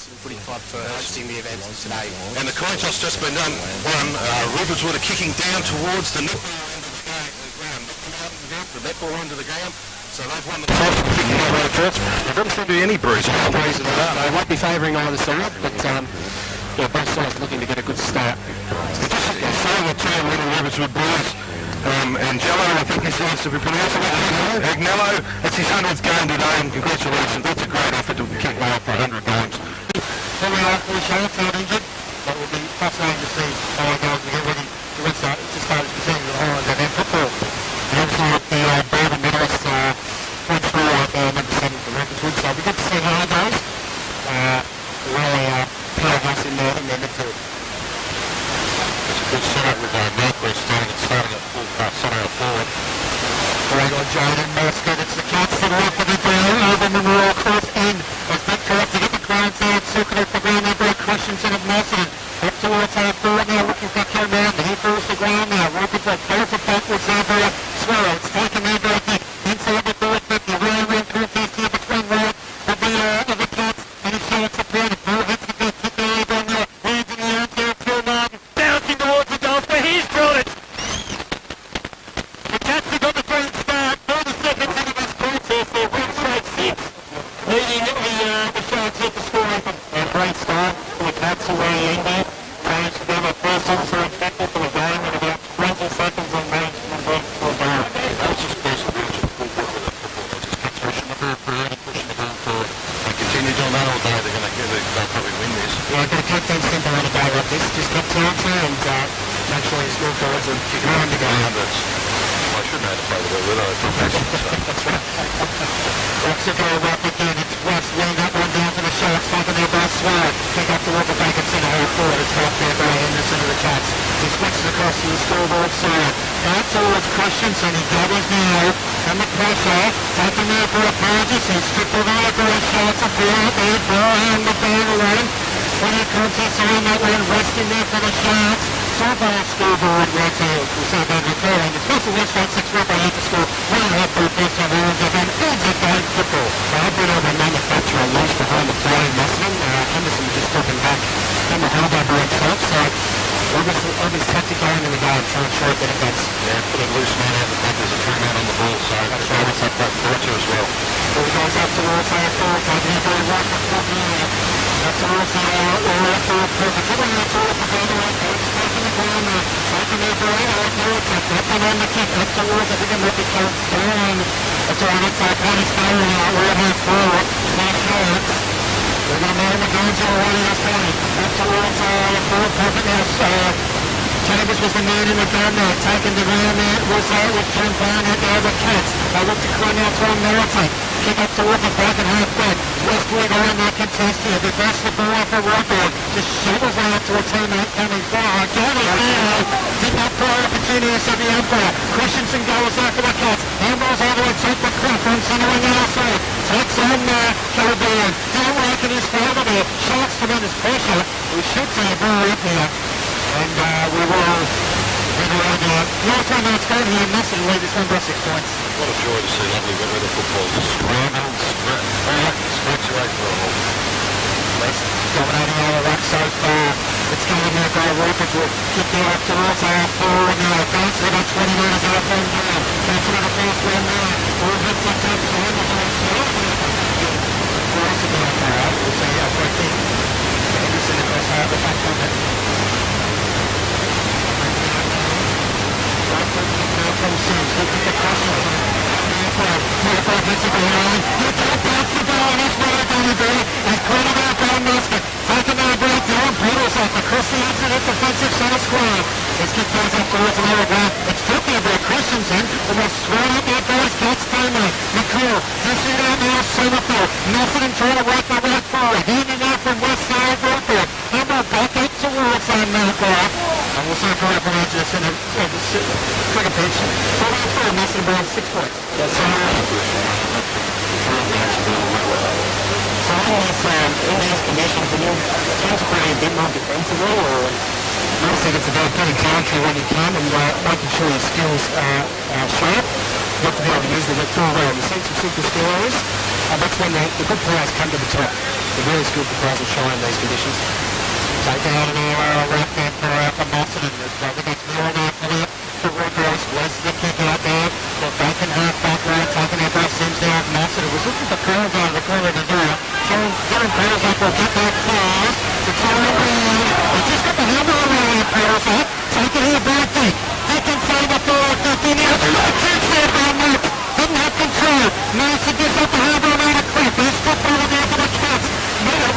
Western Footy Club for hosting the event today. And the coin toss just been done. Rupertswood are kicking down towards the netball end of the ground. So they've won the toss and kicking out over first. There doesn't seem to be any bruising. They won't be favouring either side, but both sides looking to get a good start. Sailor team winning Rupertswood boys. And Jello, I think he seems to be pronouncing it. Agnello, it's his 100th game today, and congratulations. That's a great effort to kick well for 100 games. Here we are, we show it's not injured. That will be fascinating to see how it goes to get ready to restart. It's just started to see the Highlands and then football. And obviously with the Bourbon medalist went through out there, number 7 for Rupertswood, so it'll be good to see how it goes. Really powerhouse in their midfield. It's a good setup with Northwest starting at full center forward. Great on Jaden Moscott. It's the Cats that are up with the ball over Memorial Cross end. As that tries to get the crowd out, circle off the ground there by Christensen of Moscott. Up towards our forward now, looking for Kel Mountain. He falls the ground now. Rupertswood pulls it backwards there by Swallow. It's taken there by Nick. Inside the ball, 50. Round contest here between right of the Cats. And he showed it to Brennan. Ball hits the best kick there by now. Hands in the arms there, Kel Mountain. Bouncing towards the goal, but he's brought it. The Cats have got the first start. 30 seconds into this contest. They're one straight 6. Leading the Sharks at the score open. A great start for the Cats already ended. Changed to them at first officer expected for the game in about 20 seconds on range from the for a goal. That's just basically just full work with that football. They just keep pushing the ball forward and pushing the ball forward. They continue doing that all day. They'll probably win this. Yeah, I've got to keep things simple on a day like this. Just keep counting and make sure you score goals and keep going to go. I should know how to play the ball with it. That's right. Rocks the goal right again. It's West laying that one down for the Sharks. Taken there by Swallow. Pick up towards the back and centre half forward. It's helped there by Henderson of the Cats. He switches across to the scoreboard side. Out towards Christensen. He gathers now. And the pressure. Taken there by Burgess. He's stripped away by the Sharks. A ball out there. Brian the ball alone. 20 contests on that one. Resting there for the Sharks. Softball scoreboard right here. We'll see about recording. It's Russell West Straight 6 right by to score 1.5 for the first time around again. Ends it going football. So I've been able to manufacture a loose behind the play Muslim. Henderson just dropping back from the half-over himself. So obvious tactic going in the game, trying to show benefits. Yeah, put a loose man out the back. There's a 3-man on the ball, so that's right. It's up that quarter as well. Ball goes up towards our forward. Taking it very right for the now. Up towards the right forward. Perfect. Coming out towards the goal line. Taking the ground now. Taking it right out towards it. Taking on the kick. Up towards it. Again, Ricky Coates down. That's all right. It's like Paddy's going out. Right half forward. Now Coates. They're going to man the guns already. That's 20. Up towards the forward. Perfect now. Chambers was the man in the gun there. Taking the ground there. Was John Barnett there with Cats. They look to climb out from Meriton. Kick up towards the back and half back. Westwood on that contest here. They pass the ball off the right board. Just shovels out to a teammate coming forward. Got it now. Did not play opportunity to the umpire. Christensen goes after the Cats. Handballs all the way to the crop from centering outside. Takes on Caribbean. Don't like in his favour there. Sharks tremendous pressure. We should see a ball up here. And we will your time outscored here massively. This one by 6 points. What a joy to see lovely weather football. Just scrambled, stretch away for a hole. West dominating all the ruck so far. It's coming now by Rupertswood. Kick there up towards our forward now. Bounce it about 20 metres out from now. Bounce it on the first one now. All hits that time to hand it on short. Cross it down far out. We'll see how quick it. Henderson across out the back of it. From Sims, look at the crossing. Now hits it behind. You can't bounce the ball, and that's what they're going to do. He's caught it out by Muscat. Taking that break, Dylan Peters off across the edge of the defensive centre square. Let's get things up towards another ground. It's tricky by Christensen, and they'll swat up there by his Cats teammate. McCall, dishes it out now, Somerfield. Nothing trying to work the right forward. Handing out from West Side Rockwood. Hammer back up towards Malcolm. And we'll see if we're up around just in a quicker pitch. 44, Mason Brown, 6 points. Yes, sir. So in these conditions, and you're trying to play a bit more defensively, or I think it's about getting country when you can and making sure your skills are sharp. You have to be able to use the full well. We've seen some super scorers, and that's when the good players come to the top. The really skilled proposal shine in these conditions. Taken out of the left hand for Mawson. I think it's more than for Woodrow. West the kick out there. The bacon half back right. Taking out both Sims there. Mawson was looking for Curls on the corner to do it. Getting Curls up will get that close. It's all around. He just got the handle around Curls up. Taking here back deep. Deep inside the floor. Deep in there. Catch there by Mark. Didn't have control. Mawson gives up the handle around a clip. He's stripped over there for the Cats.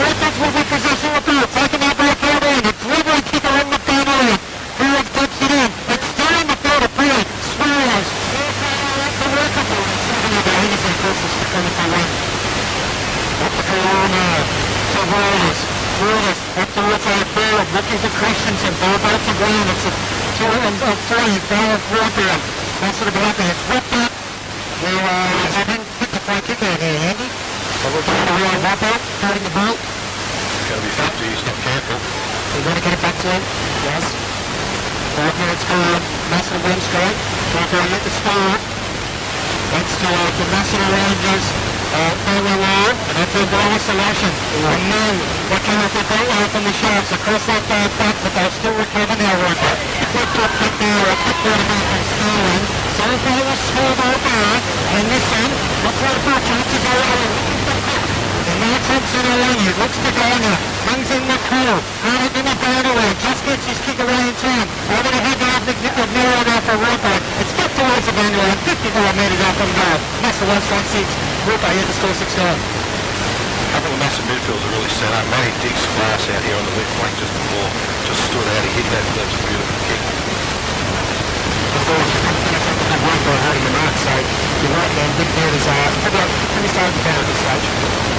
Raptors will be possession of the ball. Taking out by Calvin. It's dribbling kick along the boundary. Fields puts it in. It's still in the field of play. Swallows. The workable. Anderson versus the 21. Up to Corona. Tavares. Willis. Up towards our field. Looking to Christensen. Ball back to Brown. It's a 2 and 3. Ball of Warburton. That's what about there. It's ripped up. Well, I didn't pick the front kick out here, Andy. But we're trying to real hop out. Starting the ball. It's going to be 50, he's not careful. We're going to get it back to him. Yes. 5 minutes gone. National Wind straight. Trying to get the start. That's the National Rangers. Family War. And that's a ball selection. And then they're coming up with the ball from the Sharks across that back, but they'll still recover their work. Quick drop kick there. A quick quarterback from Sterling. So the ball was scored out there. And this one, the quarterback catches around. And now Thompson Alani looks to Garner, brings in McCall, out in the boundary, just gets his kick away in time. Over the head now of Miller there for Roper. It's back towards the boundary, 54 metres off from goal. That's the 1-6. Roper here to score 6 goals. A couple of massive midfielders are really set up. Matty Dick's class out here on the left flank just before, just stood out. He hit that. That's a beautiful kick. Good work by hurting the mark, so you're right there, big fielders are pretty starting to down at this stage.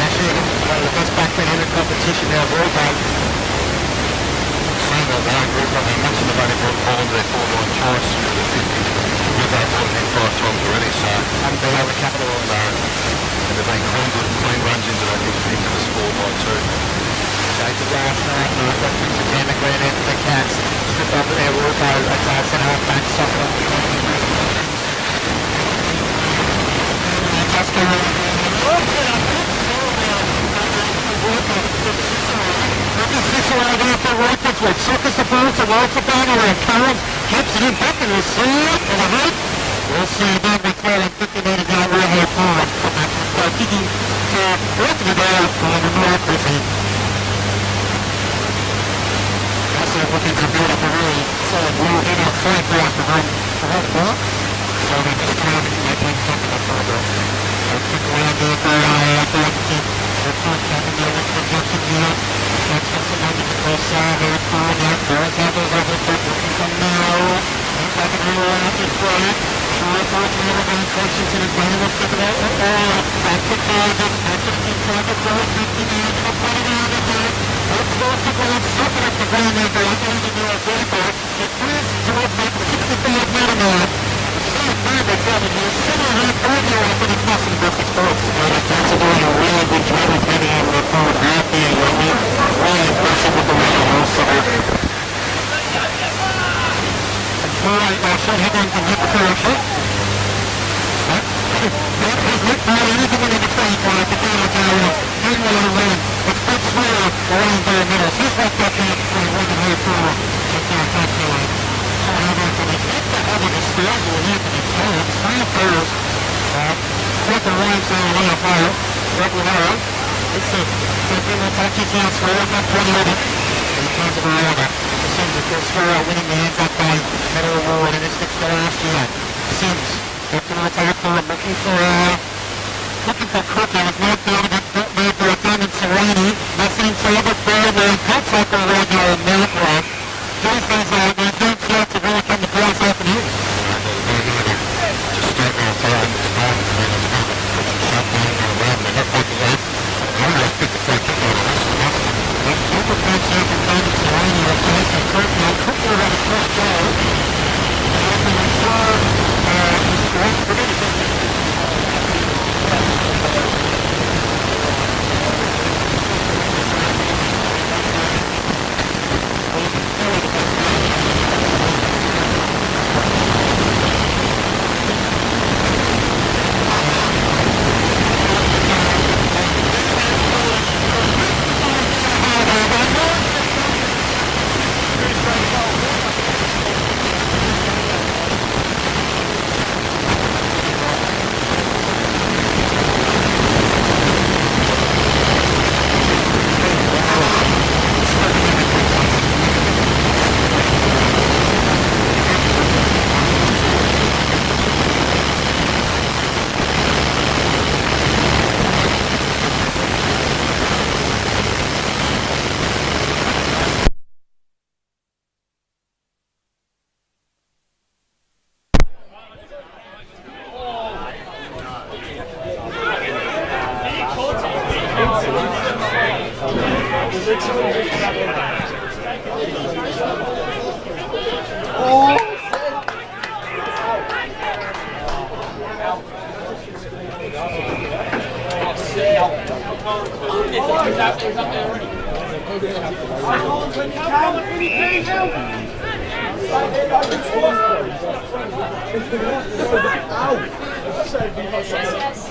Actually, one of the best backmen in the competition now, Roper. Saying that they don't group, I mean, much of the money brought Holland their 4-9 choice through the 50. We've had one in 5 times already, so... Haven't been able to capitalise. No. And they've been clean runs into that into the scoreboard too. Jason last night, that brings the Jamie Green into the Cats. Strip over there, Roper, that's centre half back, soccer. Just go circles the ball towards the boundary. Curran keeps it in back and we'll see it for the head. We'll see again with Curran 50 metres out right here forward. Kicking to the rest of the ball for the North Griffey. Also looking to build up a really solid wall in our flank right behind the block. So they're just trying to make things up in the corridor. They'll kick around there for the front cabin there with the Johnson here. That's got some money to cross here forward now. Girls have those over the foot looking for now. And back and roll out this way. Try for it to have a man Christensen is running up to the ball. Back to Cardiff. Back to the inside the ball. 50 metres. Up on the ground again. Up towards the ground. Sucking up the ground there. They're up into the Roper. It moves towards that 65 metre mark.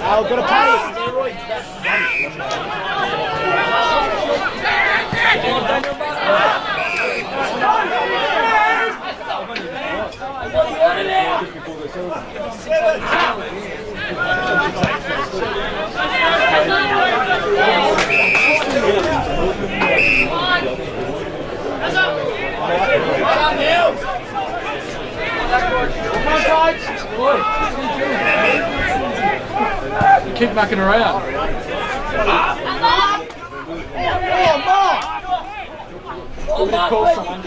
I've got a panic. Keep mucking around. Call someone,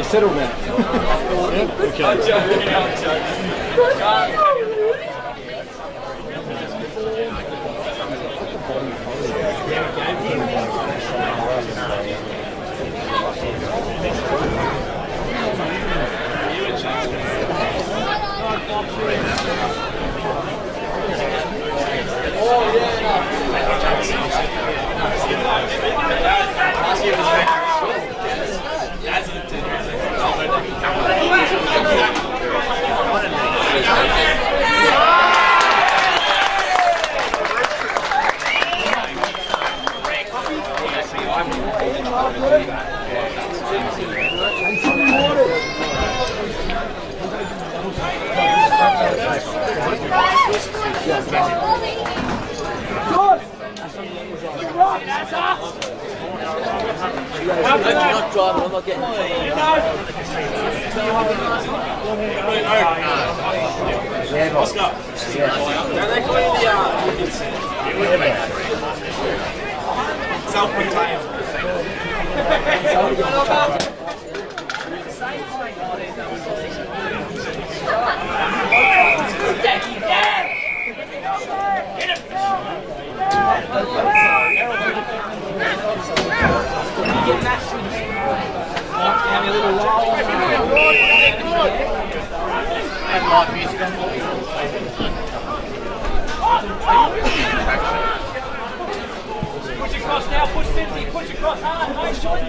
settlement. Not driving, I'm not getting Push across now, push 50, push across hard, nice shot.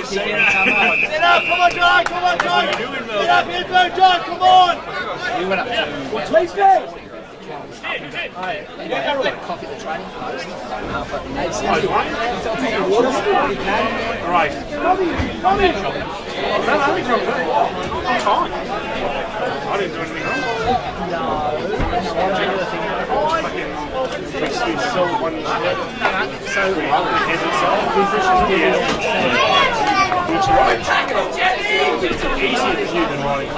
Get up, come on, John, come on, John. Get up, inbound, John, come on. You went up. What's my face? coffee at the training post. Right. I'm fine. I didn't do anything wrong. Which right? It's easier to you than right.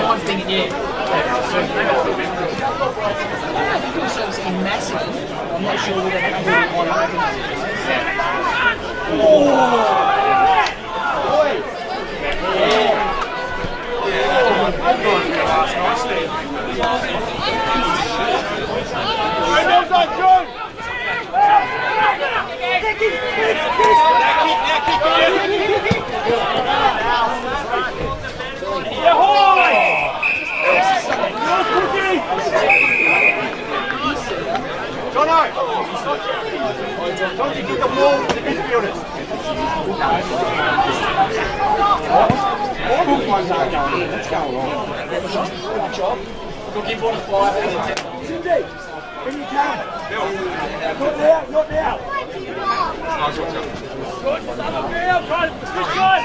One thing in you. Massive. I'm not sure we don't really want to Don't you get the ball to the midfielders? All good ones aren't going in. Let's go along. Good job. Looking for the 5 out of 10. Cindy, when you can. Not now, not now. Good stuff up here, guys. Good guys.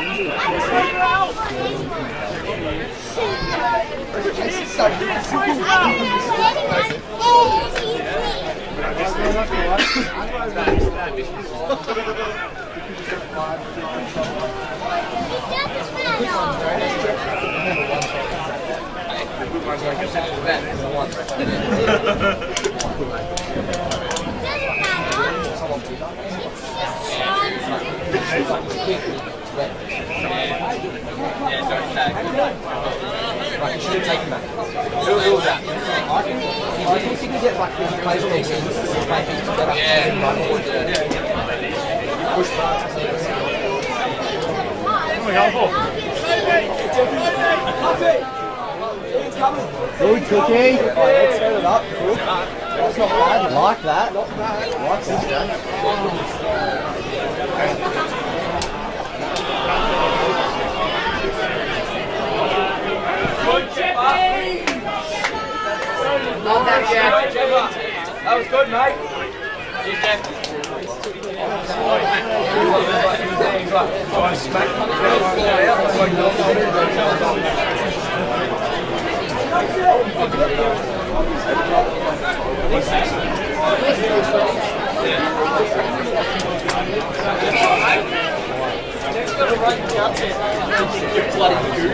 Right, you should have taken that. Who was that? I think if you can get like these players on these things, push back. Good cookie. Let's set it up. Good. That's not bad. Like that. Not bad. Like this game. That was good, mate.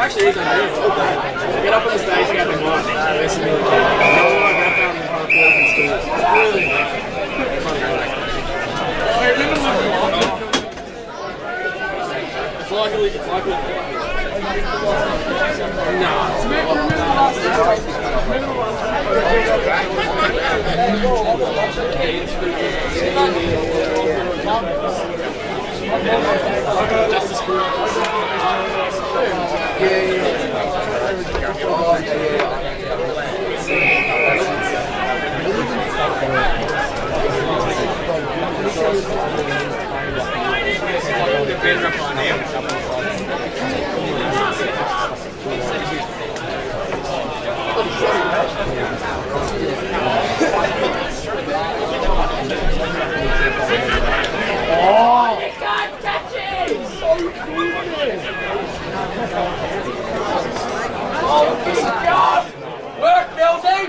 Actually, he's on here. Get up on the stage and get the mic. Listen to the kid. It's like Work, Millsy!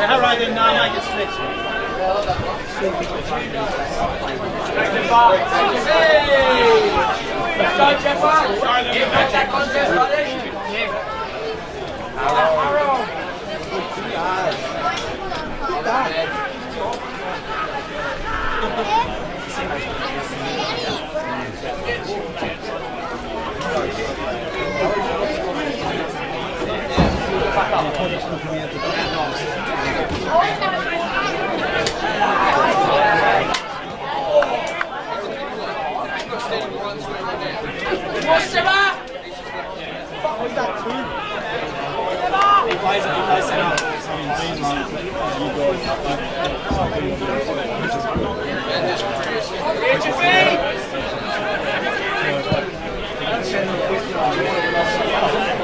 All right then, now make it switch. Let's go, Jeffer! Get back that contest, buddy!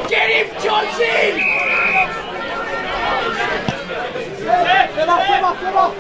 Get him, Johnson! Come on, come on, come on.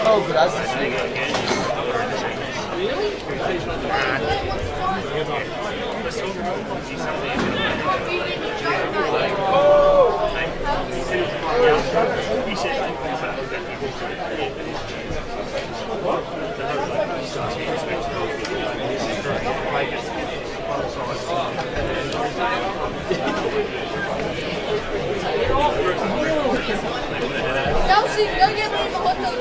Oh, good as this. Chelsea, go get me the hot dog.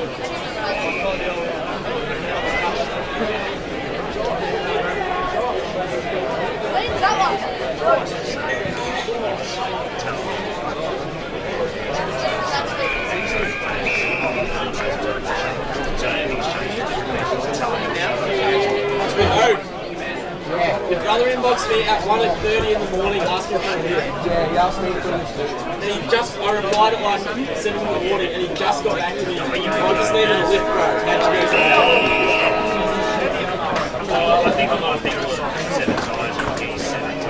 Where's that one? Your brother inboxed me at 1:30 in the morning asking for a lift. Yeah, he asked me for this. And he just, I replied at like 7 in the morning and he just got back to me. I just needed a lift, bro. I think a lot of people said it times and he said it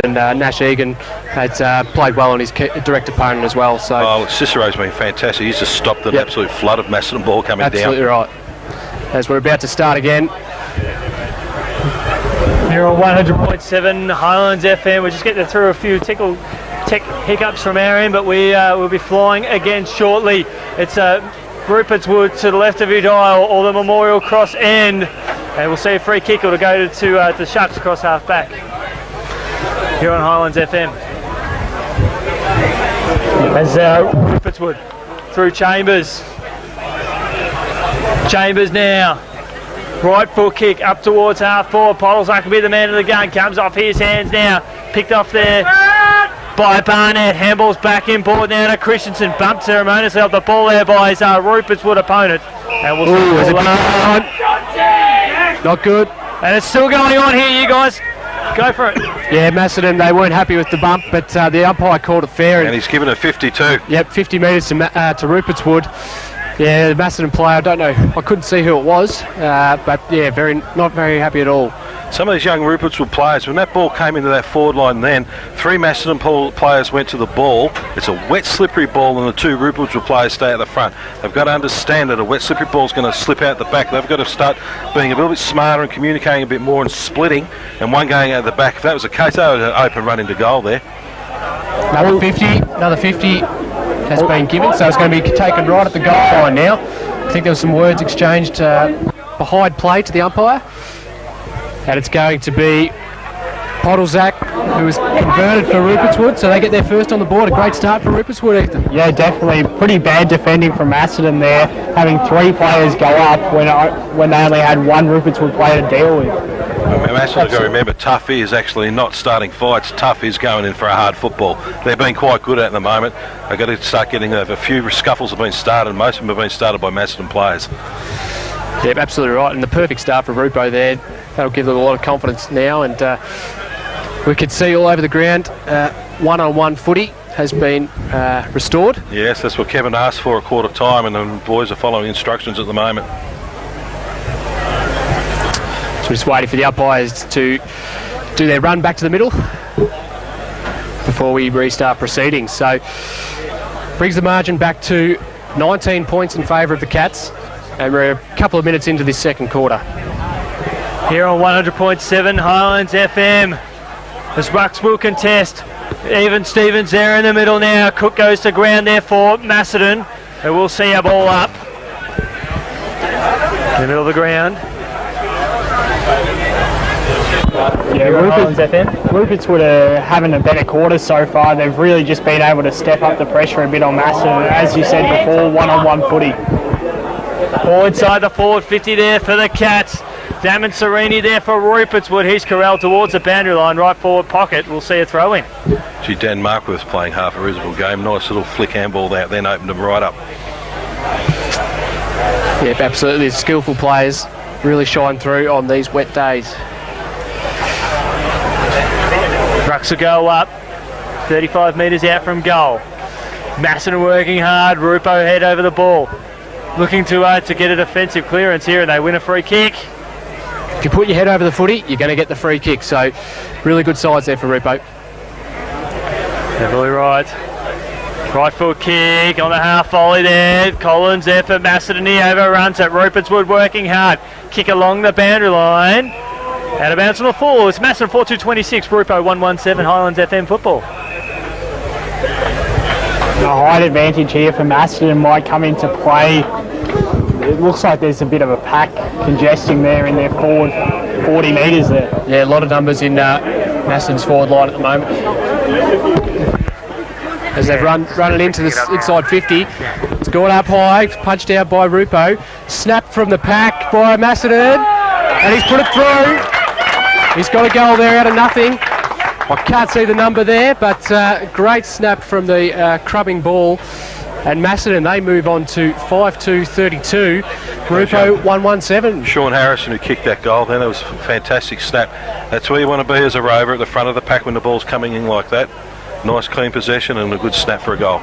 And Nash Egan had played well on his direct opponent as well. So Oh, Cicero's been fantastic. He's just stopped an absolute flood of Macedon ball coming absolutely down. right. As we're about to start again. You're on 100.7 Highlands FM. We're just getting through a few tech hiccups from our end, but we will be flying again shortly. It's Rupert's Wood to the left of your dial, or the Memorial Cross end, and we'll see a free kick to go to the Sharks across half back here on Highlands FM. As Rupert's Wood through Chambers. Chambers now. Right foot kick up towards half forward. Podolzak can be the man of the gun. Comes off his hands now. Picked off there by Barnett. Handball's back in board now to Christensen. Bumped ceremoniously off the ball there by his Rupert's Wood opponent. And we'll see. Not good. And it's still going on here, you guys. Go for it. Yeah, Macedon, they weren't happy with the bump, but the umpire called it fair. And he's given it 52. Yep, 50 metres to Rupert's Wood. Yeah, the Macedon player, I don't know, I couldn't see who it was, but yeah, not very happy at all. Some of these young Rupert's Wood players, when that ball came into that forward line then, 3 Macedon players went to the ball. It's a wet, slippery ball and the 2 Rupert's Wood players stay at the front. They've got to understand that a wet, slippery ball is going to slip out the back. They've got to start being a little bit smarter and communicating a bit more and splitting, and one going out the back. If that was the case, they would have open run into goal there. Another 50 has been given, so it's going to be taken right at the goal line now. I think there was some words exchanged behind play to the umpire, and it's going to be Podolzak, who was converted for Rupert's Wood, so they get their first on the board. A great start for Rupert's Wood, Ethan. Yeah, definitely. Pretty bad defending from Macedon there, having 3 players go up when they only had 1 Rupert's Wood player to deal with. Macedon have got to remember, tough is actually not starting fights. Tough is going in for a hard football. They've been quite good at the moment. They've got to start getting a few scuffles have been started. Most of them have been started by Macedon players. Yep, absolutely right. And the perfect start for Rupo there. That'll give them a lot of confidence now. And we could see all over the ground, one-on-one footy has been restored. Yes, that's what Kevin asked for at quarter time, and the boys are following instructions at the moment. So we're just waiting for the umpires to do their run back to the middle before we restart proceedings. So brings the margin back to 19 points in favour of the Cats, and we're a couple of minutes into this second quarter. Here on 100.7 Highlands FM, as Rucks will contest. Even Stevens there in the middle now. Cook goes to ground there for Macedon, and we'll see a ball up in the middle of the ground. Yeah, Rupert's Wood are having a better quarter so far. They've really just been able to step up the pressure a bit on Macedon. As you said before, one-on-one footy. Ball inside the forward 50 there for the Cats. Damon Serini there for Rupert's Wood. He's corralled towards the boundary line, right forward pocket. We'll see a throw in. Gee, Dan Markworth's playing half a reasonable game. Nice little flick handball out, then opened them right up. Yep, absolutely. Skillful players really shine through on these wet days. Rucks will go up, 35 metres out from goal. Macedon working hard. Rupo head over the ball, looking to get a defensive clearance here, and they win a free kick. If you put your head over the footy, you're going to get the free kick. So really good sides there for Rupo. Definitely right. Right foot kick on the half volley there. Collins there for Macedon. He overruns it. Rupert's Wood working hard. Kick along the boundary line. Out of bounds on the full. It's Macedon 4-2-26. Rupo 1-1-7. Highlands FM football. The height advantage here for Macedon might come into play. It looks like there's a bit of a pack congesting there in their forward 40 metres there. Yeah, a lot of numbers in Macedon's forward line at the moment. As they've run it into this inside 50. It's gone up high, punched out by Rupo. Snapped from the pack by Macedon. And he's put it through. He's got a goal there out of nothing. I can't see the number there, but great snap from the crubbing ball. And Macedon, they move on to 5-2-32. Rupo 1-1-7. Sean Harrison, who kicked that goal, then it was a fantastic snap. That's where you want to be as a rover, at the front of the pack when the ball's coming in like that. Nice clean possession and a good snap for a goal.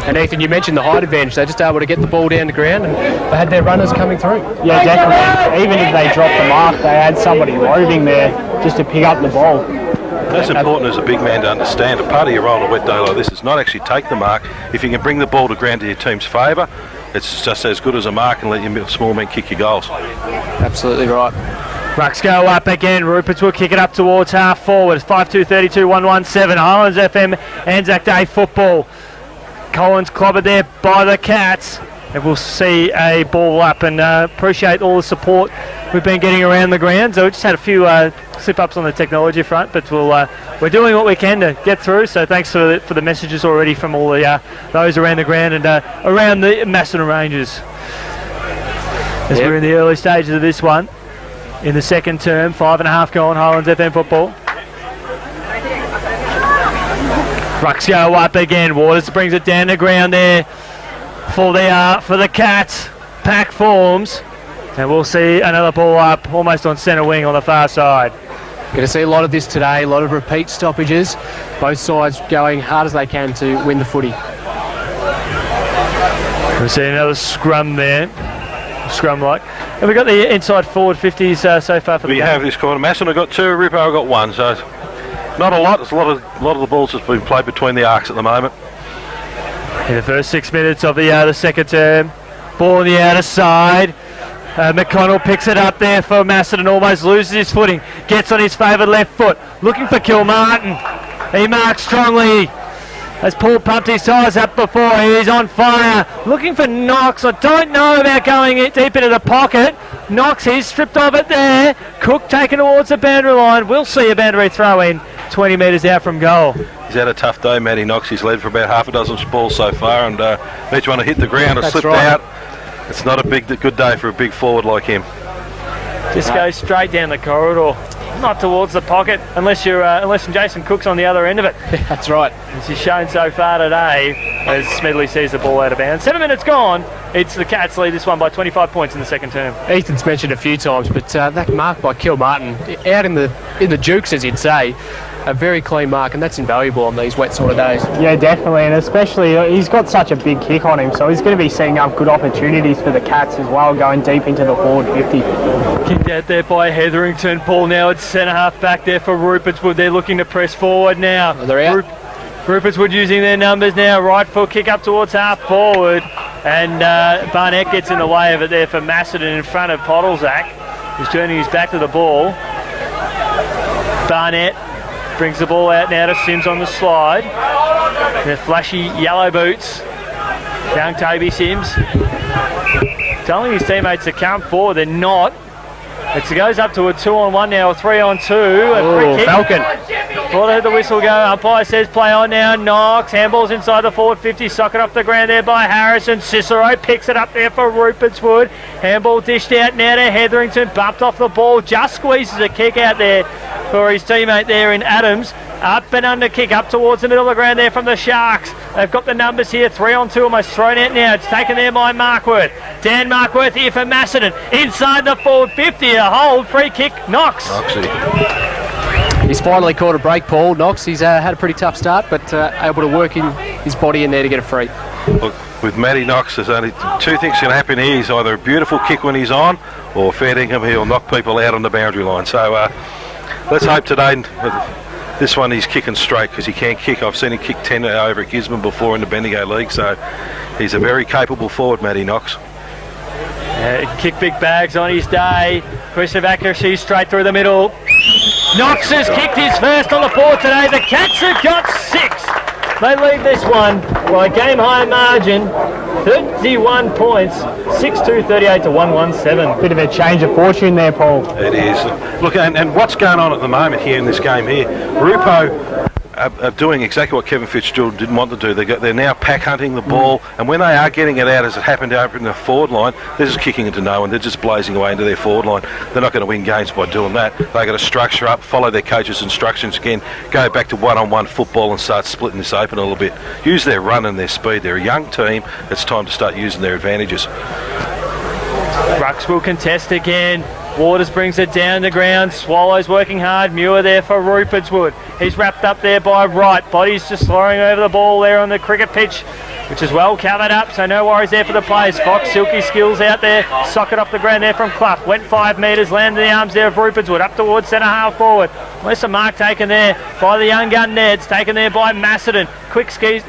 And Ethan, you mentioned the height advantage. They're just able to get the ball down the ground, and they had their runners coming through. Yeah, definitely. Even if they dropped the mark, they had somebody roving there just to pick up the ball. That's important as a big man to understand. A part of your role on a wet day like this is not actually take the mark. If you can bring the ball to ground to your team's favour, it's just as good as a mark, and let your small men kick your goals. Absolutely right. Rucks go up again. Rupert's will kick it up towards half forward. 5-2-32, 1-1-7. Highlands FM, Anzac Day football. Collins clobbered there by the Cats. And we'll see a ball up, and appreciate all the support we've been getting around the ground. So we just had a few slip-ups on the technology front, but we're doing what we can to get through. So thanks for the messages already from all the those around the ground and around the Macedon Rangers. As we're in the early stages of this one, in the second term, 5.5 gone, Highlands FM football. Rucks go up again. Waters brings it down the ground there for the Cats. Pack forms, and we'll see another ball up almost on centre wing on the far side. Going to see a lot of this today, a lot of repeat stoppages, both sides going hard as they can to win the footy. We'll see another scrum there, scrum-like. And we've got the inside forward 50s so far for the game. We have this quarter. Macedon have got 2, Rupo have got 1, so not a lot. There's a lot of the balls that's been played between the arcs at the moment. In the first 6 minutes of the second term, ball on the outer side. McConnell picks it up there for Macedon, almost loses his footing, gets on his favoured left foot, looking for Kilmartin. He marks strongly. As Paul pumped his tyres up before, he's on fire. Looking for Knox. I don't know about going deep into the pocket. Knox is stripped of it there. Cook taken towards the boundary line. We'll see a boundary throw in 20 metres out from goal. He's had a tough day, Matty Knox. He's led for about half a dozen balls so far, and each one hit the ground and slipped out. It's not a good day for a big forward like him. Just go straight down the corridor. Not towards the pocket, unless Jason Cook's on the other end of it. That's right. As he's shown so far today, as Smedley sees the ball out of bounds. 7 minutes gone. It's the Cats lead this one by 25 points in the second term. Ethan's mentioned a few times, but that mark by Kilmartin, out in the jukes, as you'd say, a very clean mark, and that's invaluable on these wet sort of days. Yeah, definitely, and especially he's got such a big kick on him, so he's going to be setting up good opportunities for the Cats as well, going deep into the forward 50. Kicked out there by Hetherington. Paul now at centre half back there for Rupertswood. They're looking to press forward now. They're out. Rupertswood using their numbers now. Right foot kick up towards half forward, and Barnett gets in the way of it there for Macedon in front of Podolzak, who's turning his back to the ball. Barnett brings the ball out now to Sims on the slide. Their flashy yellow boots. Young Toby Sims telling his teammates to come forward. They're not. It goes up to a 2-on-1 now, a 3-on-2. Oh, Falcon. Before they had the whistle go, umpire says play on now. Knox, handballs inside the forward 50, socket off the ground there by Harrison. Cicero picks it up there for Rupertswood. Handball dished out now to Hetherington, bumped off the ball, just squeezes a kick out there for his teammate there in Adams. Up and under kick up towards the middle of the ground there from the Sharks. They've got the numbers here, 3-on-2, almost thrown out now. It's taken there by Markworth. Dan Markworth here for Macedon. Inside the forward 50, a hold, free kick, Knox. He's finally caught a break, Paul. Knox, he's had a pretty tough start, but able to work his body in there to get a free. Look, with Matty Knox, there's only two things going to happen here. He's either a beautiful kick when he's on, or fair dinkum, he'll knock people out on the boundary line. So let's hope today, this one he's kicking straight, because he can kick. I've seen him kick 10 over at Gisborne before in the Bendigo League, so he's a very capable forward, Matty Knox. Kick big bags on his day. Question of accuracy straight through the middle. Knox has kicked his first on the board today. The Cats have got 6. They lead this one by a game high margin, 31 points, 6-2, 38 to 117. Bit of a change of fortune there, Paul. It is. Look, and what's going on at the moment here in this game here, Rupo are doing exactly what Kevin Fitzgerald didn't want to do. They're now pack hunting the ball, and when they are getting it out, as it happened over in the forward line, they're just kicking into no one. They're just blazing away into their forward line. They're not going to win games by doing that. They've got to structure up, follow their coach's instructions again, go back to one-on-one football and start splitting this open a little bit. Use their run and their speed. They're a young team. It's time to start using their advantages. Rucks will contest again. Waters brings it down the ground. Swallows working hard. Muir there for Rupertswood. He's wrapped up there by Wright. Body's just slurring over the ball there on the cricket pitch, which is well covered up, so no worries there for the players. Fox, silky skills out there. Socket off the ground there from Clough. Went 5 metres, landed the arms there of Rupertswood. Up towards centre half forward. There's a mark taken there by the young gun Neds. Taken there by Macedon. Quick squeezed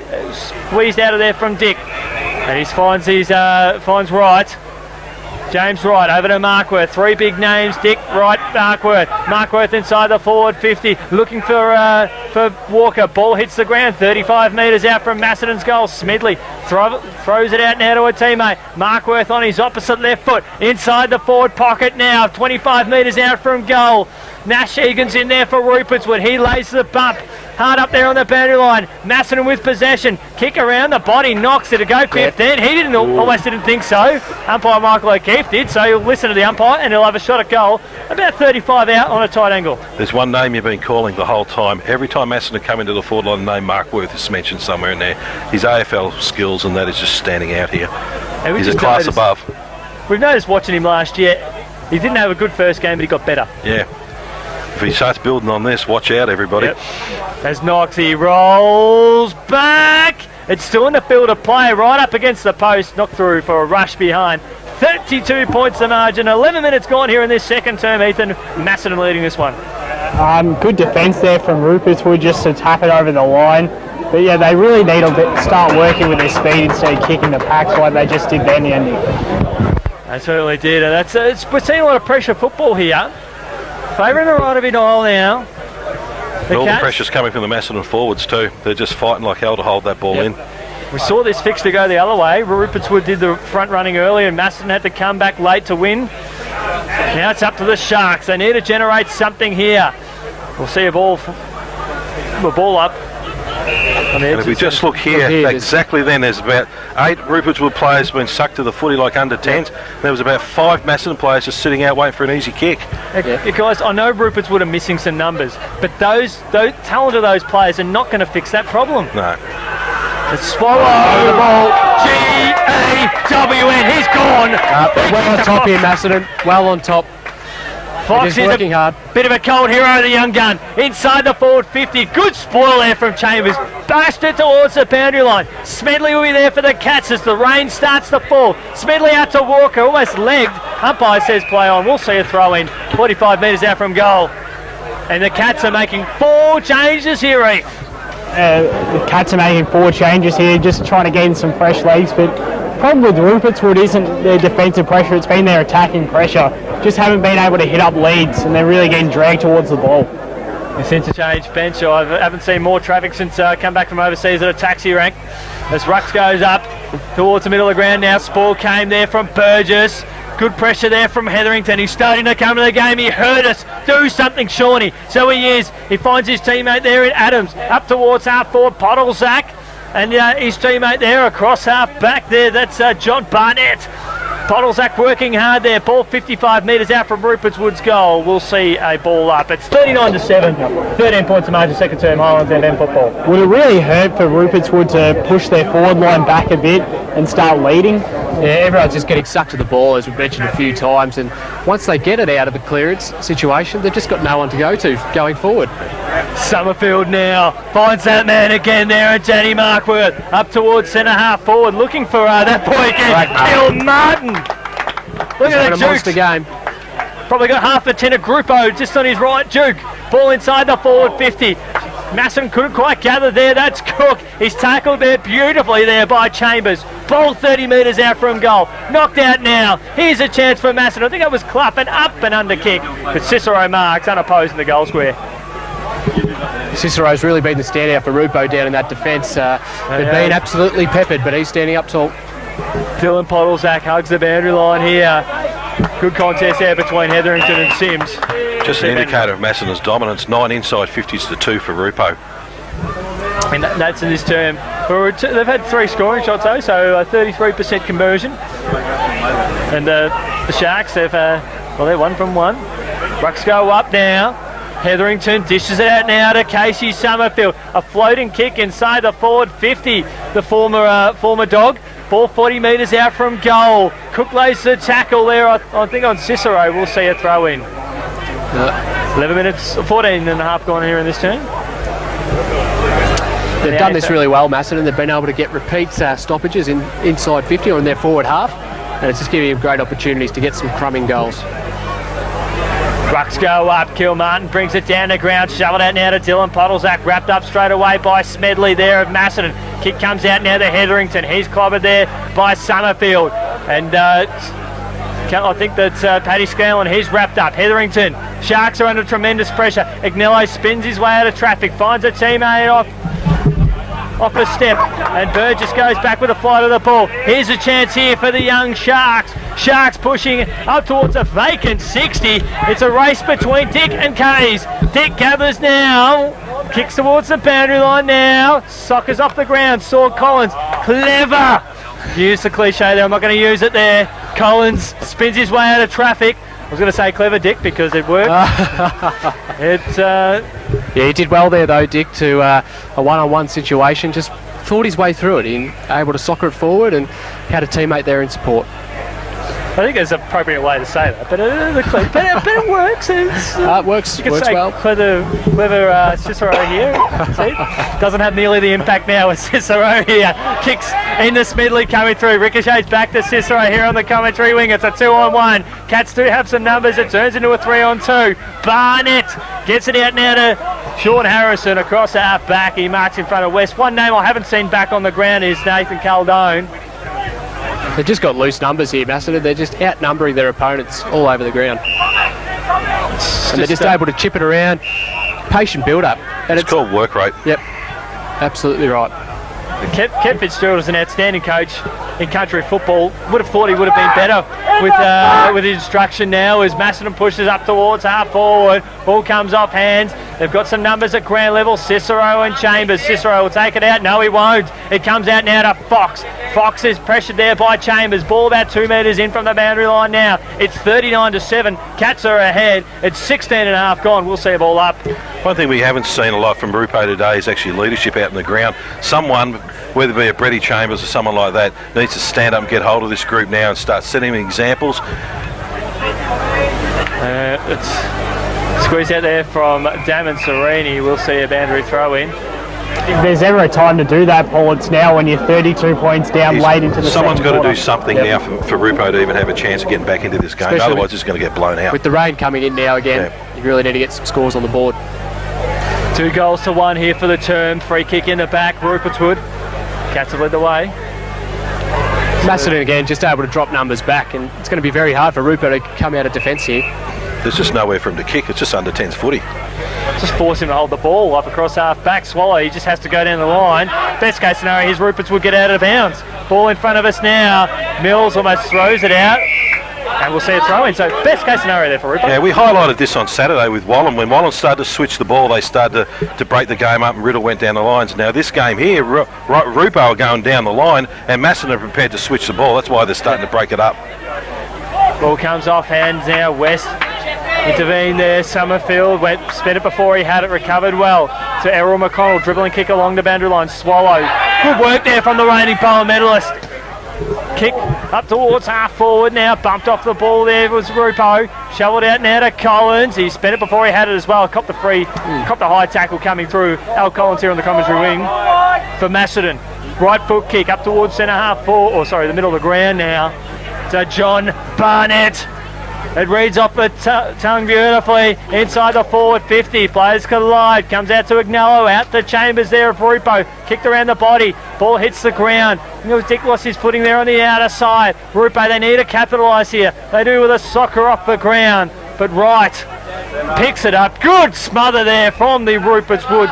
out of there from Dick. And he finds Wright. James Wright over to Markworth. 3 big names, Dick, Wright, Markworth. Markworth inside the forward 50, looking for Walker. Ball hits the ground, 35 metres out from Macedon's goal. Smedley throws it out now to a teammate. Markworth on his opposite left foot, inside the forward pocket now, 25 metres out from goal. Nash Egan's in there for Rupertswood. He lays the bump. Hard up there on the boundary line. Macedon with possession. Kick around the body. Knocks it to go 15. He almost didn't think so. Umpire Michael O'Keefe did, so he'll listen to the umpire and he'll have a shot at goal. About 35 out on a tight angle. There's one name you've been calling the whole time. Every time Macedon come into the forward line, the name Markworth is mentioned somewhere in there. His AFL skills and that is just standing out here. He's a class above. We've noticed watching him last year, he didn't have a good first game, but he got better. Yeah. If he starts building on this, watch out, everybody. Yep. As Knox, he rolls back. It's still in the field of play, right up against the post. Knocked through for a rush behind. 32 points the margin. 11 minutes gone here in this second term, Ethan. Macedon leading this one. Good defence there from Rupertswood just to tap it over the line. But yeah, they really need to start working with their speed instead of kicking the packs like they just did there in the ending. They certainly did. And we're seeing a lot of pressure football here. Favouring the right of it all now. All the Cats? pressure's coming from the Macedon forwards too. They're just fighting like hell to hold that ball in. We saw this fixture go the other way. Rupert's Wood did the front running early and Macedon had to come back late to win. Now it's up to the Sharks. They need to generate something here. We'll see a ball up. And if we just look here, exactly then, there's about 8 Rupert's Wood players been sucked to the footy like under 10s. There was about 5 Macedon players just sitting out waiting for an easy kick. Guys, I know Rupert's Wood are missing some numbers, but those talent of those players are not going to fix that problem. No. It's Swallow the ball. G-A-W-N. He's gone. Well on top here, Macedon. Well on top. Fox is working hard. Bit of a cold hero, the young gun. Inside the forward 50. Good spoil there from Chambers. Bashed it towards the boundary line. Smedley will be there for the Cats as the rain starts to fall. Smedley out to Walker, almost legged. Umpire says play on. We'll see a throw in. 45 metres out from goal. And the Cats are making 4 changes here, Reef. The Cats are making 4 changes here, just trying to gain some fresh legs, but the problem with Rupert's Wood isn't their defensive pressure, it's been their attacking pressure. Just haven't been able to hit up leads and they're really getting dragged towards the ball. This interchange bench, I haven't seen more traffic since come back from overseas at a taxi rank. As Rux goes up towards the middle of the ground now, Spall came there from Burgess. Good pressure there from Hetherington. He's starting to come to the game. He heard us. Do something, Shawnee. So he is. He finds his teammate there in Adams. Up towards half forward, Podolzak. And his teammate there across half back there. That's John Barnett. Podolzak working hard there. Ball 55 metres out from Rupert's Wood's goal. We'll see a ball up. It's 39-7. 13 points to margin, second term Highlands and then football. Would it really hurt for Rupert's Wood to push their forward line back a bit and start leading? Yeah, everyone's just getting sucked to the ball, as we've mentioned a few times, and once they get it out of the clearance situation, they've just got no one to go to going forward. Summerfield now finds that man again there, and Danny Markworth up towards centre half forward, looking for that boy again, Kill Martin. Look at that monster game. Probably got half the 10 of Grupo just on his right, Duke. Ball inside the forward 50. Masson couldn't quite gather there. That's Cook. He's tackled there beautifully there by Chambers. Ball 30 metres out from goal. Knocked out now. Here's a chance for Masson. I think it was Clough, an up and under kick. But Cicero marks unopposed in the goal square. Cicero's really been the standout for Rupo down in that defence. They've been absolutely peppered, but he's standing up tall. Dylan Podolzak hugs the boundary line here. Good contest there between Hetherington and Sims. Just an indicator of Macedon's dominance. 9 inside 50s to 2 for Rupo. And that's in this term. They've had 3 scoring shots though, so a 33% conversion. And the Sharks, they're 1 from 1. Rucks go up now. Hetherington dishes it out now to Casey Summerfield. A floating kick inside the forward 50. The former Dog. Ball 40 metres out from goal. Cook lays the tackle there, I think on Cicero. We'll see a throw in. 11 minutes, 14 and a half gone here in this turn. They've done this really well, Macedon. They've been able to get repeat stoppages inside 50 or in their forward half, and it's just giving them great opportunities to get some crumbing goals. Rucks go up, Kilmartin brings it down the ground, shove it out now to Dylan Podolzak, wrapped up straight away by Smedley there of Macedon. Kick comes out now to Hetherington, he's clobbered there by Summerfield, and I think that Paddy Scanlon, he's wrapped up. Hetherington, Sharks are under tremendous pressure. Agnello spins his way out of traffic, finds a teammate off a step, and Burgess goes back with a flight of the ball. Here's a chance here for the young Sharks. Sharks pushing up towards a vacant 60. It's a race between Dick and Kays. Dick gathers now, kicks towards the boundary line now, soccers off the ground, Saw Collins, clever. Use the cliche there, I'm not going to use it there. Collins spins his way out of traffic. I was going to say clever Dick because it worked. Yeah, he did well there though, Dick, to a one-on-one situation. Just thought his way through it. He able to soccer it forward and had a teammate there in support. I think there's an appropriate way to say that, but it works. It works. You can works say well. Clever Cicero here. See? Doesn't have nearly the impact now with Cicero here. Kicks into Smedley coming through. Ricochets back to Cicero here on the commentary wing. It's a 2-on-1. Cats do have some numbers. It turns into a 3-on-2. Barnett gets it out now to Sean Harrison across the half back. He marks in front of West. One name I haven't seen back on the ground is Nathan Caldone. They've just got loose numbers here, Macedon. They're just outnumbering their opponents all over the ground. And they're just able to chip it around. Patient build-up. And It's called work rate. Yep, absolutely right. Kev Fitzgerald is an outstanding coach in country football. Would have thought he would have been better with his instruction now as Macedon pushes up towards half forward. Ball comes off hands. They've got some numbers at ground level. Cicero and Chambers. Cicero will take it out. No, he won't. It comes out now to Fox. Fox is pressured there by Chambers. Ball about 2 metres in from the boundary line now. It's 39-7. Cats are ahead. It's 16.5 gone. We'll see a ball up. One thing we haven't seen a lot from Rupo today is actually leadership out in the ground. Someone, whether it be a Brady Chambers or someone like that, needs to stand up and get hold of this group now and start setting examples. It's squeezed out there from Damon Serini. We'll see a boundary throw in. If there's ever a time to do that, Paul, it's now when you're 32 points down late into the Someone's second got to quarter. do something now for Rupo to even have a chance of getting back into this game. Especially Otherwise, it's going to get blown out. With the rain coming in now again, you really need to get some scores on the board. 2 goals to 1 here for the term. Free kick in the back. Rupert's Wood. Cats have led the way. Macedon again just able to drop numbers back, and it's going to be very hard for Rupo to come out of defence here. There's just nowhere for him to kick. It's just under 10's footy. Just force him to hold the ball up across half back. Swallow, he just has to go down the line. Best case scenario, his Rupert's Wood get out of bounds. Ball in front of us now. Mills almost throws it out. And we'll see a throw in. So best case scenario there for Rupo. Yeah, we highlighted this on Saturday with Wallen. When Wallen started to switch the ball, they started to break the game up and Riddle went down the lines. Now this game here, Rupo are going down the line and Macedon are prepared to switch the ball. That's why they're starting to break it up. Ball comes off hands now. West intervened there. Summerfield spent it before he had it recovered well. To Errol McConnell, dribbling kick along the boundary line. Swallow. Good work there from the reigning Bowen medalist. Kick up towards half forward now. Bumped off the ball there was Rupo. Shoveled out now to Collins. He spent it before he had it as well. Copped the high tackle coming through. Al Collins here on the commentary wing for Macedon. Right foot kick up towards centre half forward. The middle of the ground now. To John Barnett. It reads off the tongue beautifully. Inside the forward 50. Players collide. Comes out to Agnello. Out to Chambers there of Rupo. Kicked around the body. Ball hits the ground. Dick lost his footing there on the outer side. Rupo, they need to capitalise here. They do with a soccer off the ground. But Wright picks it up. Good smother there from the Rupert's Wood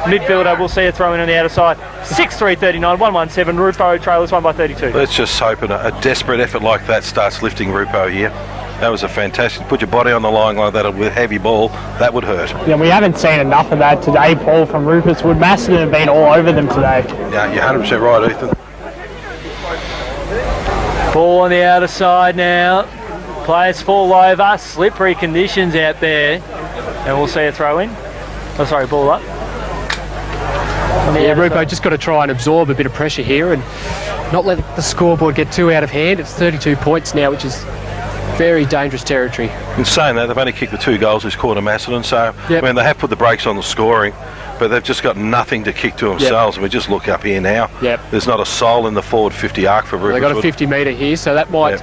midfielder. We'll see a throw in on the outer side. 6-3-39, 1-1-7. Rupo trailers 1-32. Let's just hope a desperate effort like that starts lifting Rupo here. That was a fantastic. Put your body on the line like that with a heavy ball. That would hurt. Yeah, we haven't seen enough of that today, Paul, from Rupert's Wood. Macedon have been all over them today. Yeah, you're 100% right, Ethan. Ball on the outer side now. Players fall over. Slippery conditions out there. And we'll see a throw in. Ball up. Yeah, Rupo just got to try and absorb a bit of pressure here and not let the scoreboard get too out of hand. It's 32 points now, which is very dangerous territory. In saying that, they've only kicked the 2 goals this quarter, Macedon, so yep. I mean, they have put the brakes on the scoring, but they've just got nothing to kick to themselves. Yep. And we just look up here now. Yep. There's not a soul in the forward 50 arc for Rupert's They've got a Wood. 50 metre here, so that might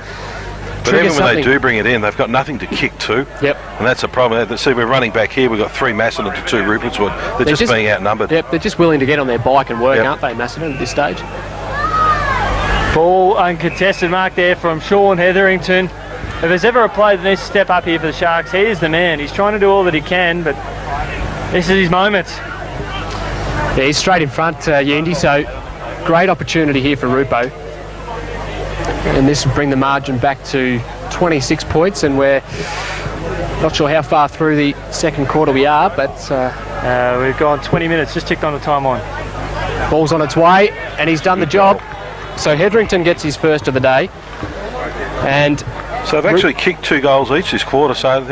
But even when they do bring it in, they've got nothing to kick to. Yep. And that's a problem. See, we're running back here. We've got 3 Macedon to 2 Rupert's Wood. They're just being outnumbered. Yep, they're just willing to get on their bike and work, aren't they, Macedon, at this stage? Ball uncontested mark there from Sean Hetherington. If there's ever a player that needs to step up here for the Sharks, he is the man. He's trying to do all that he can, but this is his moment. Yeah, he's straight in front, Yendi, so great opportunity here for Rupo. And this will bring the margin back to 26 points, and we're not sure how far through the second quarter we are, but we've gone 20 minutes, just ticked on the time on. Ball's on its way, and he's done the job. So Hetherington gets his first of the day. And so they've actually kicked 2 goals each this quarter, so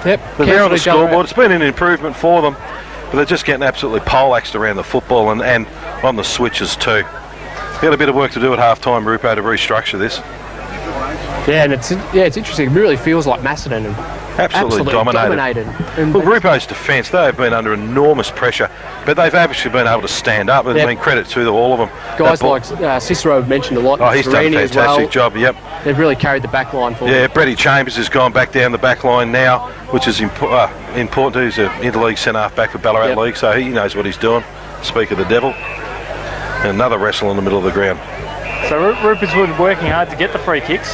yep, they're on the scoreboard. It's been an improvement for them, but they're just getting absolutely poleaxed around the football and on the switches too. We've got a bit of work to do at half-time, Rupo, to restructure this. Yeah, and it's interesting. It really feels like Macedon absolutely dominated. Look, Rupo's defence, they've been under enormous pressure, but they've actually been able to stand up, and I mean, credit to all of them. Guys like Cicero have mentioned a lot. Oh, he's done a fantastic job, yep. They've really carried the back line forward. Yeah, Brady Chambers has gone back down the back line now, which is important. He's an interleague centre-half back for Ballarat League, so he knows what he's doing. Speak of the devil. And another wrestle in the middle of the ground. So Rupert's Wood working hard to get the free kicks.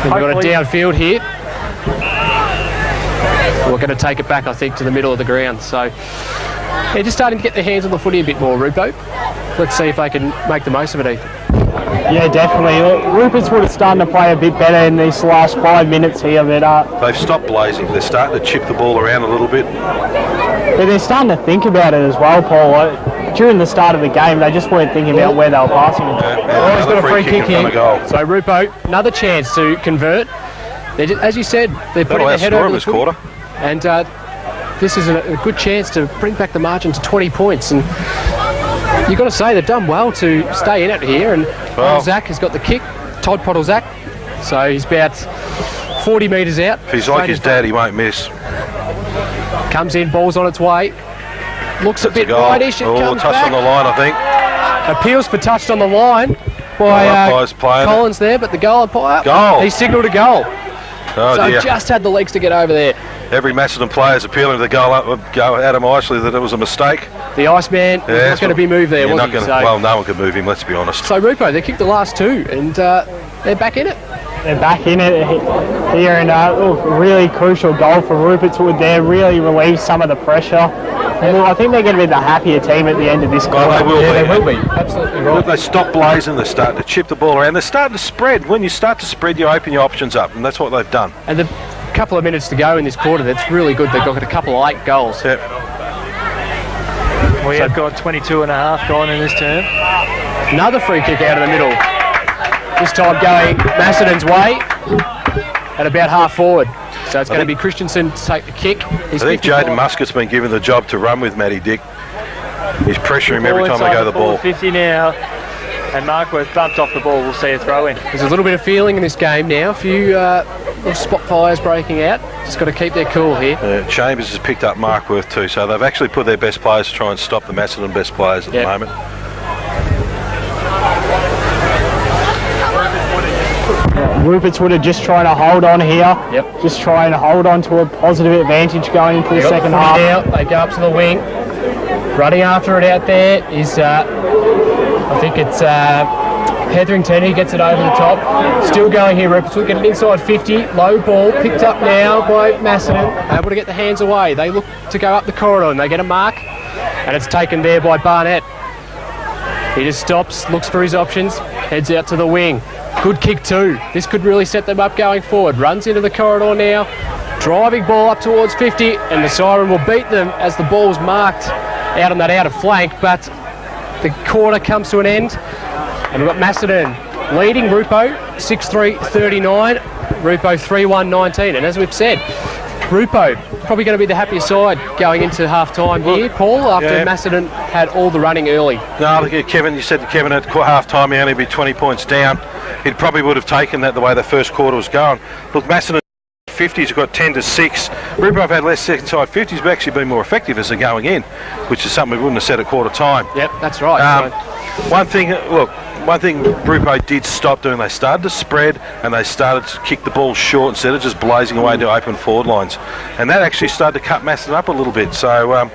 We've got a downfield here. we're going to take it back, I think, to the middle of the ground. So, yeah, just starting to get their hands on the footy a bit more, Rupo. Let's see if they can make the most of it, Ethan. Yeah, definitely. Look, Rupert's would have started to play a bit better in these last 5 minutes here, but They've stopped blazing. They're starting to chip the ball around a little bit. they're starting to think about it as well, Paul. During the start of the game, they just weren't thinking about where they were passing it. Yeah, He's got a free kick in here. goal. So Rupo, another chance to convert. As you said, they're putting their head over the this footy. quarter. And this is a good chance to bring back the margin to 20 points. And you've got to say they've done well to stay in it here. And Zach has got the kick, Todd Pottle-Zach. So he's about 40 metres out. If he's like his dad, he won't miss. Comes in, ball's on its way. Looks a bit whitish. It comes touch back. on the line, I think. Appeals for touched on the line by Collins there, but the goal umpire, he signalled a goal. Oh, so dear. just had the legs to get over there. Every Macedon player is appealing to the goal Adam Isley that it was a mistake. The Iceman was not going to be moved there, was he? Well, no one could move him, let's be honest. So Rupo, they kicked the last two, and they're back in it. They're back in it here, and really crucial goal for Rupert's Wood there. Really relieves some of the pressure. And I think they're going to be the happier team at the end of this quarter. Well, they will be. They will be. Absolutely right. Look, they stop blazing. They're starting to chip the ball around. They're starting to spread. When you start to spread, you open your options up, and that's what they've done. And the couple of minutes to go in this quarter, that's really good. They've got a couple of 8 goals. Yep. We have got 22 and a half gone in this term. Another free kick out of the middle. This time going Macedon's way at about half forward. So it's going to be Christensen to take the kick. I think Jaden Muscat's been given the job to run with Matty Dick. He's pressuring him every time they go the ball. 50 now, and Markworth bumped off the ball. We'll see a throw in. There's a little bit of feeling in this game now. A few little spot fires breaking out. Just got to keep their cool here. Chambers has picked up Markworth too, so they've actually put their best players to try and stop the Macedon best players at the moment. Rupert's Wood are just trying to hold on here. Yep. Just trying to hold on to a positive advantage going into the second half. Now they go up to the wing. Running after it out there is, I think it's Hetherington. He gets it over the top. Still going here, Rupert's Wood. Get it inside 50. Low ball. Picked up now by Macedon. Able to get the hands away. They look to go up the corridor and they get a mark. And it's taken there by Barnett. He just stops, looks for his options, heads out to the wing. Good kick too. This could really set them up going forward. Runs into the corridor now. Driving ball up towards 50, and the siren will beat them as the ball's marked out on that outer flank, but the quarter comes to an end. And we've got Macedon leading Rupo 6-3-39, Rupo 3-1-19. And as we've said, Rupo probably going to be the happiest side going into half-time here, Paul, after Macedon had all the running early. No, look at Kevin. You said to Kevin at half-time he'd only be 20 points down. He probably would have taken that the way the first quarter was going. Look, Macedon 50s have got 10-6. Rupo have had less second-side 50s, but actually been more effective as they're going in, which is something we wouldn't have said at quarter time. Yep, that's right. One thing Rupo did stop doing, they started to spread and they started to kick the ball short instead of just blazing away to open forward lines. And that actually started to cut Macedon up a little bit. So,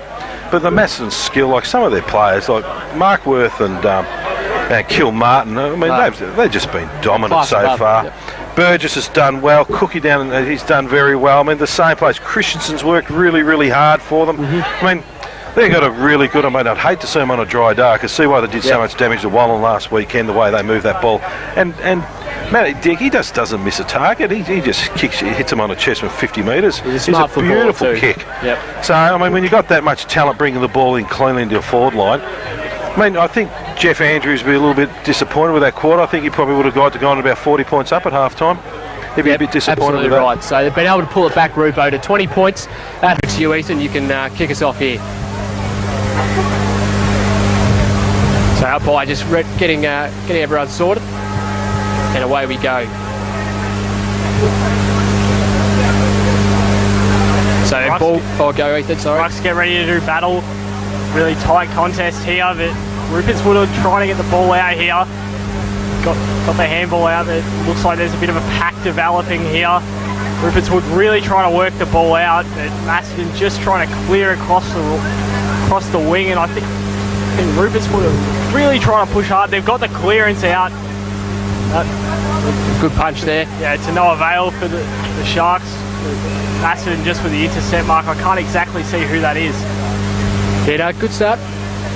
but the Macedon's skill, like some of their players, like Markworth and Kilmartin, I mean, they've just been dominant so far. Yep. Burgess has done well. Cookie down, he's done very well. I mean, the same place. Christensen's worked really, really hard for them. I mean, they've got a really good, I'd hate to see them on a dry day. I could see why they did so much damage to Wallen last weekend, the way they moved that ball. And Matty Dick, he just doesn't miss a target. He just hits him on the chest from 50 metres. He's a beautiful kick. Yep. So, I mean, when you've got that much talent bringing the ball in cleanly into your forward line, I mean, I think Jeff Andrews would be a little bit disappointed with that quarter. I think he probably would have gone about 40 points up at half-time. He'd be a bit disappointed with that. Right. So they've been able to pull it back, Rupo, to 20 points. That's you, Ethan. You can kick us off here. So umpire just getting everyone sorted, and away we go. So ball, go Ethan, sorry. Bucks get ready to do battle. Really tight contest here, but Rupert's Wood are trying to get the ball out here. Got the handball out. It looks like there's a bit of a pack developing here. Rupert's Wood really trying to work the ball out, but Macedon just trying to clear across the wing, and I think Rupert's Wood are really trying to push hard. They've got the clearance out. Good punch there. Yeah, to no avail for the Sharks. Macedon just with the intercept mark. I can't exactly see who that is. Yeah, no, good start.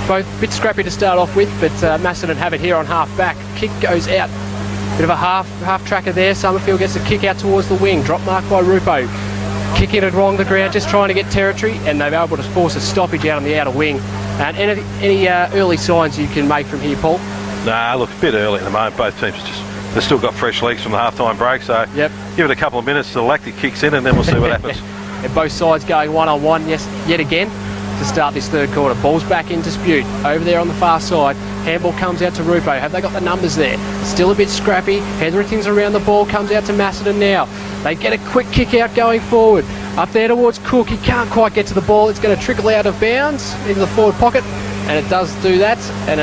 Both a bit scrappy to start off with, but Macedon have it here on half back. Kick goes out. Bit of a half tracker there. Summerfield gets a kick out towards the wing. Drop mark by Rupo. Kicking it along the ground, just trying to get territory, and they're able to force a stoppage out on the outer wing. And any early signs you can make from here, Paul? Nah, look, a bit early at the moment. Both teams they've still got fresh legs from the half-time break, so yep. Give it a couple of minutes till lactic kicks in, and then we'll see what happens. And both sides going one-on-one yet again to start this third quarter. Ball's back in dispute over there on the far side. Handball comes out to Rupo. Have they got the numbers there? Still a bit scrappy. Hetherington's around the ball. Comes out to Macedon now. They get a quick kick out going forward. Up there towards Cook. He can't quite get to the ball. It's going to trickle out of bounds into the forward pocket, and it does do that. And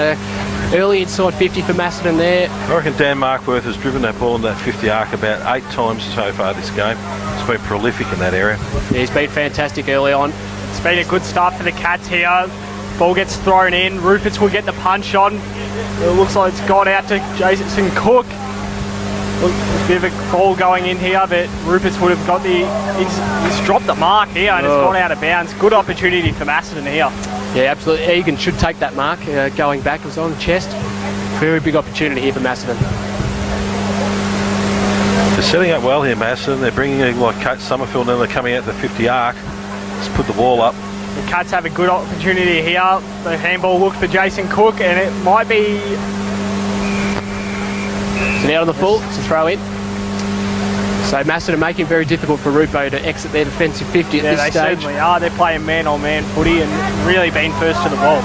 early inside 50 for Macedon there. I reckon Dan Markworth has driven that ball in that 50 arc about 8 times so far this game. He's been prolific in that area. Yeah, he's been fantastic early on. It's been a good start for the Cats here. Ball gets thrown in. Ruperts will get the punch on. It looks like it's gone out to Jason Cook. A bit of a ball going in here, but Ruperts would have got he's dropped the mark here and it's gone out of bounds. Good opportunity for Macedon here. Yeah, absolutely. Egan should take that mark going back. It was on the chest. Very big opportunity here for Macedon. They're setting up well here, Macedon. They're bringing in like Kate Summerfield, and they're coming out the 50 arc. Just put the ball up. The Cats have a good opportunity here. The handball looked for Jason Cook, and it might be... So now on the full, it's a throw in. So Macedon making it very difficult for Rupo to exit their defensive 50 at this stage. Yeah, they certainly are. They're playing man-on-man footy and really being first to the ball.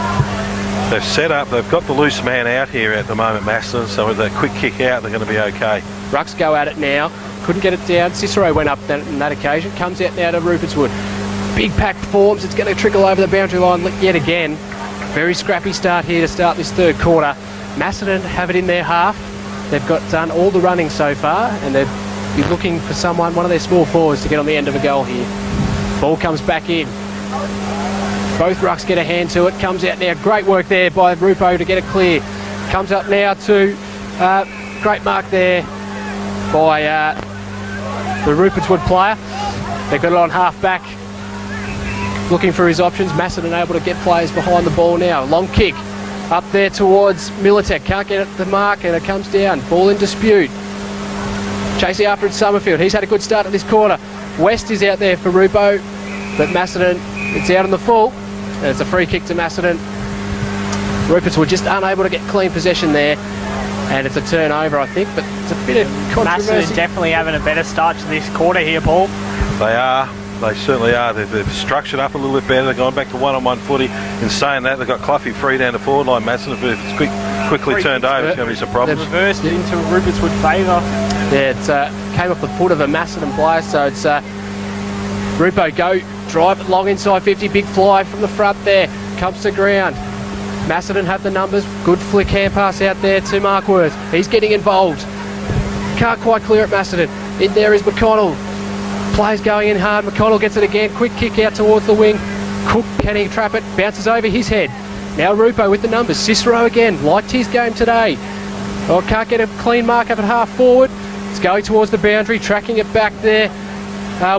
They've set up, they've got the loose man out here at the moment, Macedon, so with that quick kick out, they're going to be okay. Rucks go at it now. Couldn't get it down. Cicero went up on that occasion. Comes out now to Rupert's Wood. Big pack forms. It's going to trickle over the boundary line yet again. Very scrappy start here to start this third quarter. Macedon have it in their half. They've done all the running so far, and they've been looking for one of their small forwards to get on the end of a goal here. Ball comes back in. Both rucks get a hand to it. Comes out now. Great work there by Rupo to get it clear. Comes up now to great mark there by the Rupert's Wood player. They've got it on half back. Looking for his options. Macedon able to get players behind the ball now. Long kick up there towards Militek. Can't get it the mark, and it comes down. Ball in dispute. Chasing after it, Summerfield. He's had a good start at this quarter. West is out there for Rupo, but Macedon, it's out on the full. And it's a free kick to Macedon. Ruperts were just unable to get clean possession there, and it's a turnover, I think, but it's a bit of controversy. Macedon definitely having a better start to this quarter here, Paul. They are. They certainly are. They've structured up a little bit better. They've gone back to one-on-one footy. In saying that, they've got Cluffy free down the forward line. Macedon, if it's quickly turned over, it's going to be some problems. They've reversed into Rupert's Wood favour. Yeah, it came off the foot of a Macedon player, so it's Rupo go, drive it long inside 50, big fly from the front there, comes to ground. Macedon have the numbers, good flick hand pass out there to Markworth. He's getting involved. Can't quite clear it, Macedon. In there is McConnell. Players going in hard. McConnell gets it again. Quick kick out towards the wing. Cook, can he trap it? Bounces over his head. Now Rupo with the numbers. Cicero again. Liked his game today. Oh, can't get a clean mark up at half forward. It's going towards the boundary. Tracking it back there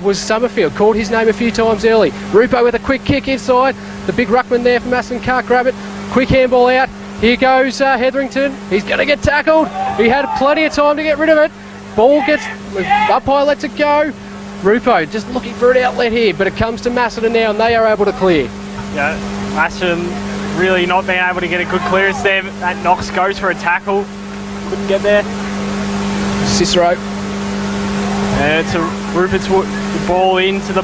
was Summerfield. Called his name a few times early. Rupo with a quick kick inside. The big ruckman there from Macedon can't grab it. Quick handball out. Here goes Hetherington. He's going to get tackled. He had plenty of time to get rid of it. Ball gets... Umpire lets it go. Rupo just looking for an outlet here, but it comes to Macedon now, and they are able to clear. Yeah, Macedon really not being able to get a good clearance there. That Knox goes for a tackle. Couldn't get there. Cicero. And it's a Rupert's Wood ball into the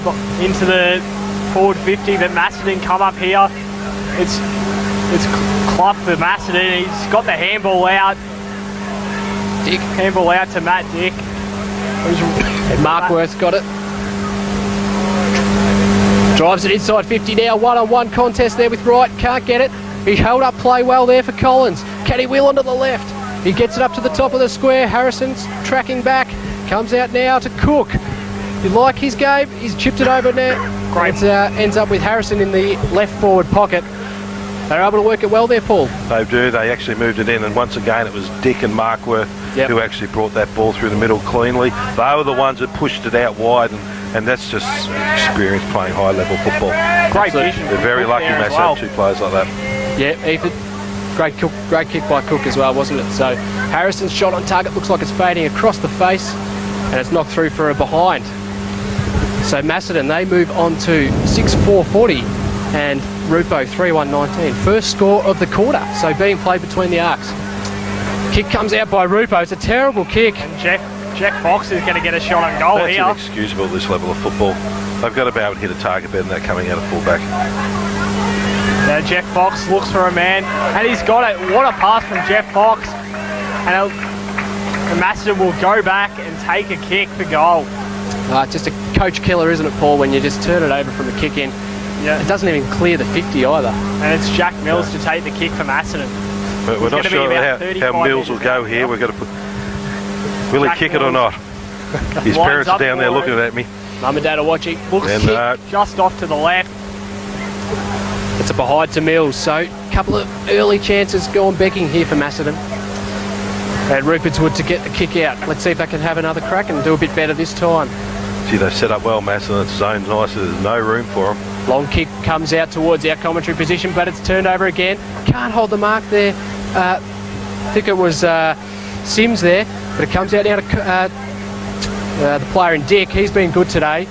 forward 50, but Macedon come up here. It's Clough for Macedon. He's got the handball out. Dick. Handball out to Matt Dick. And Markworth's got it. Drives it inside 50 now. One-on-one contest there with Wright. Can't get it. He held up play well there for Collins. Can he wheel onto the left? He gets it up to the top of the square. Harrison's tracking back. Comes out now to Cook. You like his game? He's chipped it over now. Great. It ends up with Harrison in the left forward pocket. They're able to work it well there, Paul. They do. They actually moved it in, and once again it was Dick and Markworth who actually brought that ball through the middle cleanly. They were the ones that pushed it out wide, and And that's just experience playing high-level football. Great vision. They're very lucky there to as have well. two players like that. Yeah, Ethan. Great kick by Cook as well, wasn't it? So Harrison's shot on target looks like it's fading across the face, and it's knocked through for a behind. So Macedon, they move on to 6-4-40, and Rupo 3-1-19. First score of the quarter, so being played between the arcs. Kick comes out by Rupo. It's a terrible kick. And Jack Fox is going to get a shot on goal That's here. inexcusable at this level of football. They've got to be able to hit a target better than that coming out of fullback. Now Jack Fox looks for a man, and he's got it. What a pass from Jeff Fox. And Macedon will go back and take a kick for goal. Just a coach killer, isn't it, Paul, when you just turn it over from the kick in. Yeah. It doesn't even clear the 50 either. And it's Jack Mills to take the kick for Macedon. But we're not sure how Mills will go here. We've got to put... Will he kick it or not? His parents are down there looking at me. Mum and Dad are watching. Looks kick just off to the left. It's a behind to Mills, so a couple of early chances going becking here for Macedon. And Rupertswood to get the kick out. Let's see if they can have another crack and do a bit better this time. Gee, they've set up well, Macedon. It's zoned nice. There's no room for them. Long kick comes out towards our commentary position, but it's turned over again. Can't hold the mark there. I think it was Sims there, but it comes out now to the player in Dick. He's been good today.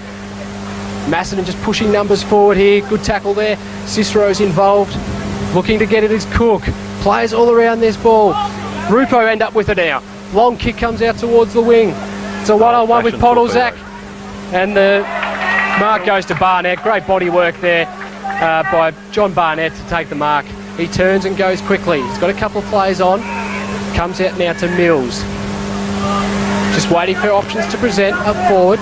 Macedon just pushing numbers forward here. Good tackle there. Cicero's involved. Looking to get it is Cook. Players all around this ball. Rupo end up with it now. Long kick comes out towards the wing. It's a one-on-one with Podolzak. And the mark goes to Barnett. Great body work there by John Barnett to take the mark. He turns and goes quickly. He's got a couple of plays on. Comes out now to Mills. Just waiting for options to present up forward.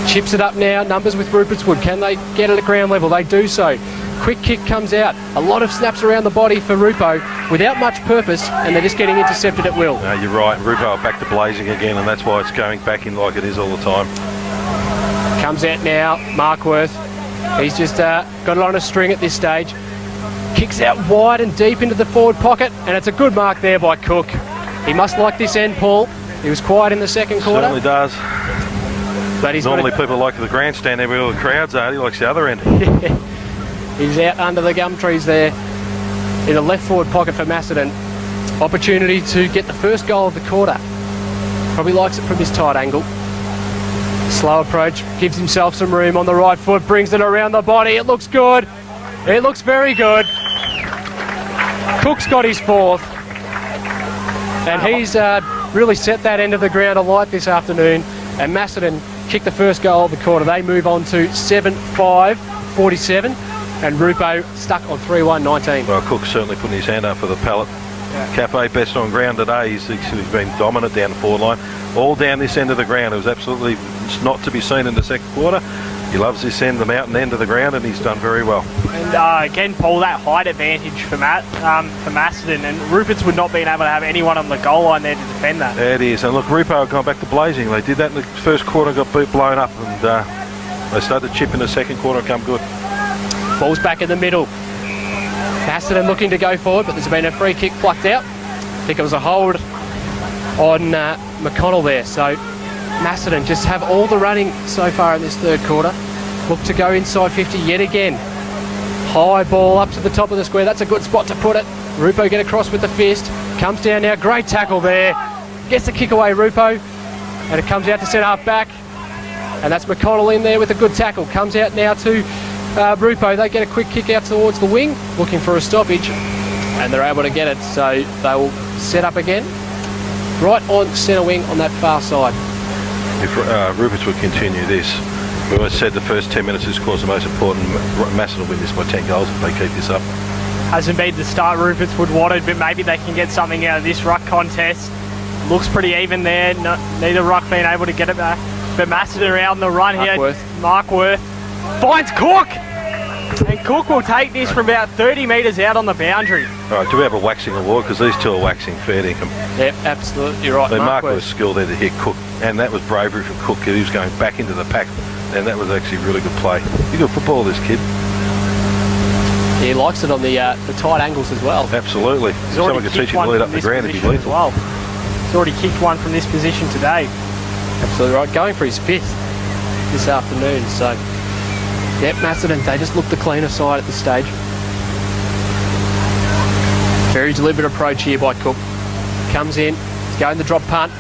Chips it up now. Numbers with Rupertswood. Can they get it at ground level? They do so. Quick kick comes out. A lot of snaps around the body for Rupo without much purpose, and they're just getting intercepted at will. No, you're right. Rupo are back to blazing again, and that's why it's going back in like it is all the time. Comes out now, Markworth. He's just got it on a string at this stage. Kicks out wide and deep into the forward pocket, and it's a good mark there by Cook. He must like this end, Paul. He was quiet in the second quarter. Certainly does. But he's normally people like the grandstand there where all the crowds are. He likes the other end. He's out under the gum trees there in the left forward pocket for Macedon. Opportunity to get the first goal of the quarter. Probably likes it from this tight angle. Slow approach, gives himself some room on the right foot, brings it around the body. It looks good. It looks very good. Cook's got his fourth. And he's really set that end of the ground alight this afternoon. And Macedon kick the first goal of the quarter. They move on to 7-5-47. And Rupo stuck on 3-1-19. Well, Cook's certainly putting his hand up for the pallet. Yeah. Cafe best on ground today. He's been dominant down the forward line. All down this end of the ground. It was absolutely not to be seen in the second quarter. He loves this end, the mountain end of the ground, and he's done very well. And again, Paul, that height advantage for Macedon, and Rupert's would not been able to have anyone on the goal line there to defend that. It is, and look, Rupo have gone back to blazing. They did that in the first quarter, got blown up, and they started to chip in the second quarter and come good. Ball's back in the middle. Macedon looking to go forward, but there's been a free kick plucked out. I think it was a hold on McConnell there. So Macedon just have all the running so far in this third quarter. Look to go inside 50 yet again. High ball up to the top of the square. That's a good spot to put it. Rupo get across with the fist. Comes down now. Great tackle there. Gets the kick away, Rupo. And it comes out to centre half back. And that's McConnell in there with a good tackle. Comes out now to Rupo. They get a quick kick out towards the wing, looking for a stoppage. And they're able to get it. So they will set up again. Right on centre wing on that far side. If Ruperts would continue this, we always said the first 10 minutes of this quarter is the most important. Macedon will win this by 10 goals if they keep this up. Hasn't been the start Ruperts would wanted, but maybe they can get something out of this ruck contest. Looks pretty even there. Neither ruck being able to get it back. But Macedon around the run here. Markworth finds Cook! And Cook will take this from about 30 metres out on the boundary. All right, do we have a waxing award? Because these two are waxing fair dinkum. Yep, absolutely, you're right. Markworth was skilled there to hit Cook, and that was bravery from Cook. He was going back into the pack, and that was actually really good play. He's good football, this kid. He likes it on the tight angles as well. Absolutely. Someone could teach him to lead up the ground if he's lethal. Well. He's already kicked one from this position today. Absolutely right. Going for his fifth. this afternoon. So, yep, Macedon, they just look the cleaner side at this stage. Very deliberate approach here by Cook. Comes in, he's going the drop punt.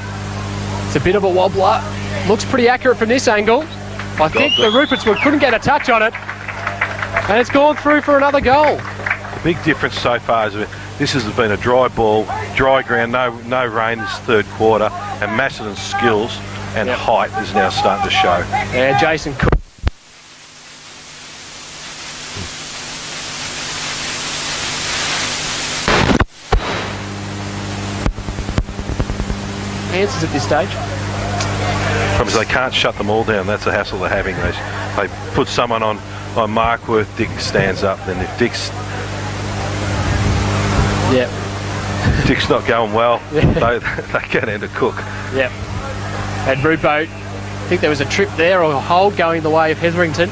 It's a bit of a wobbler. Looks pretty accurate from this angle. I think the Rupertswood couldn't get a touch on it. And it's gone through for another goal. The big difference so far is this has been a dry ball, dry ground, no rain this third quarter, and Macedon's skills and height is now starting to show. Yeah, Jason Cook. Answers at this stage. Because they can't shut them all down. That's the hassle they're having. They put someone on Markworth, Dick stands up, then if Dick's not going well, they get into Cook. Yep. And Rupo, I think there was a trip there or a hold going the way of Hetherington.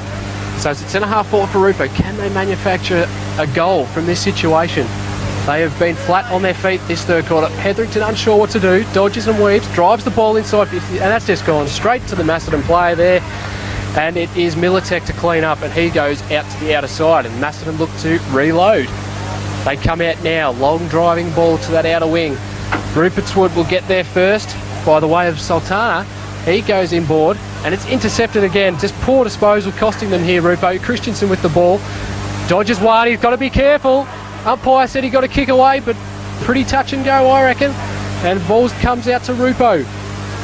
So it's a centre-half forward for Rupo. Can they manufacture a goal from this situation? They have been flat on their feet this third quarter. Hetherington unsure what to do, dodges and weaves, drives the ball inside 50, and that's just gone straight to the Macedon player there. And it is Militech to clean up, and he goes out to the outer side, and Macedon look to reload. They come out now, long driving ball to that outer wing. Rupertswood will get there first by the way of Sultana. He goes inboard, and it's intercepted again. Just poor disposal costing them here, Rupo. Christensen with the ball. Dodges one, he's got to be careful. Umpire said he got a kick away, but pretty touch and go, I reckon. And ball comes out to Rupo.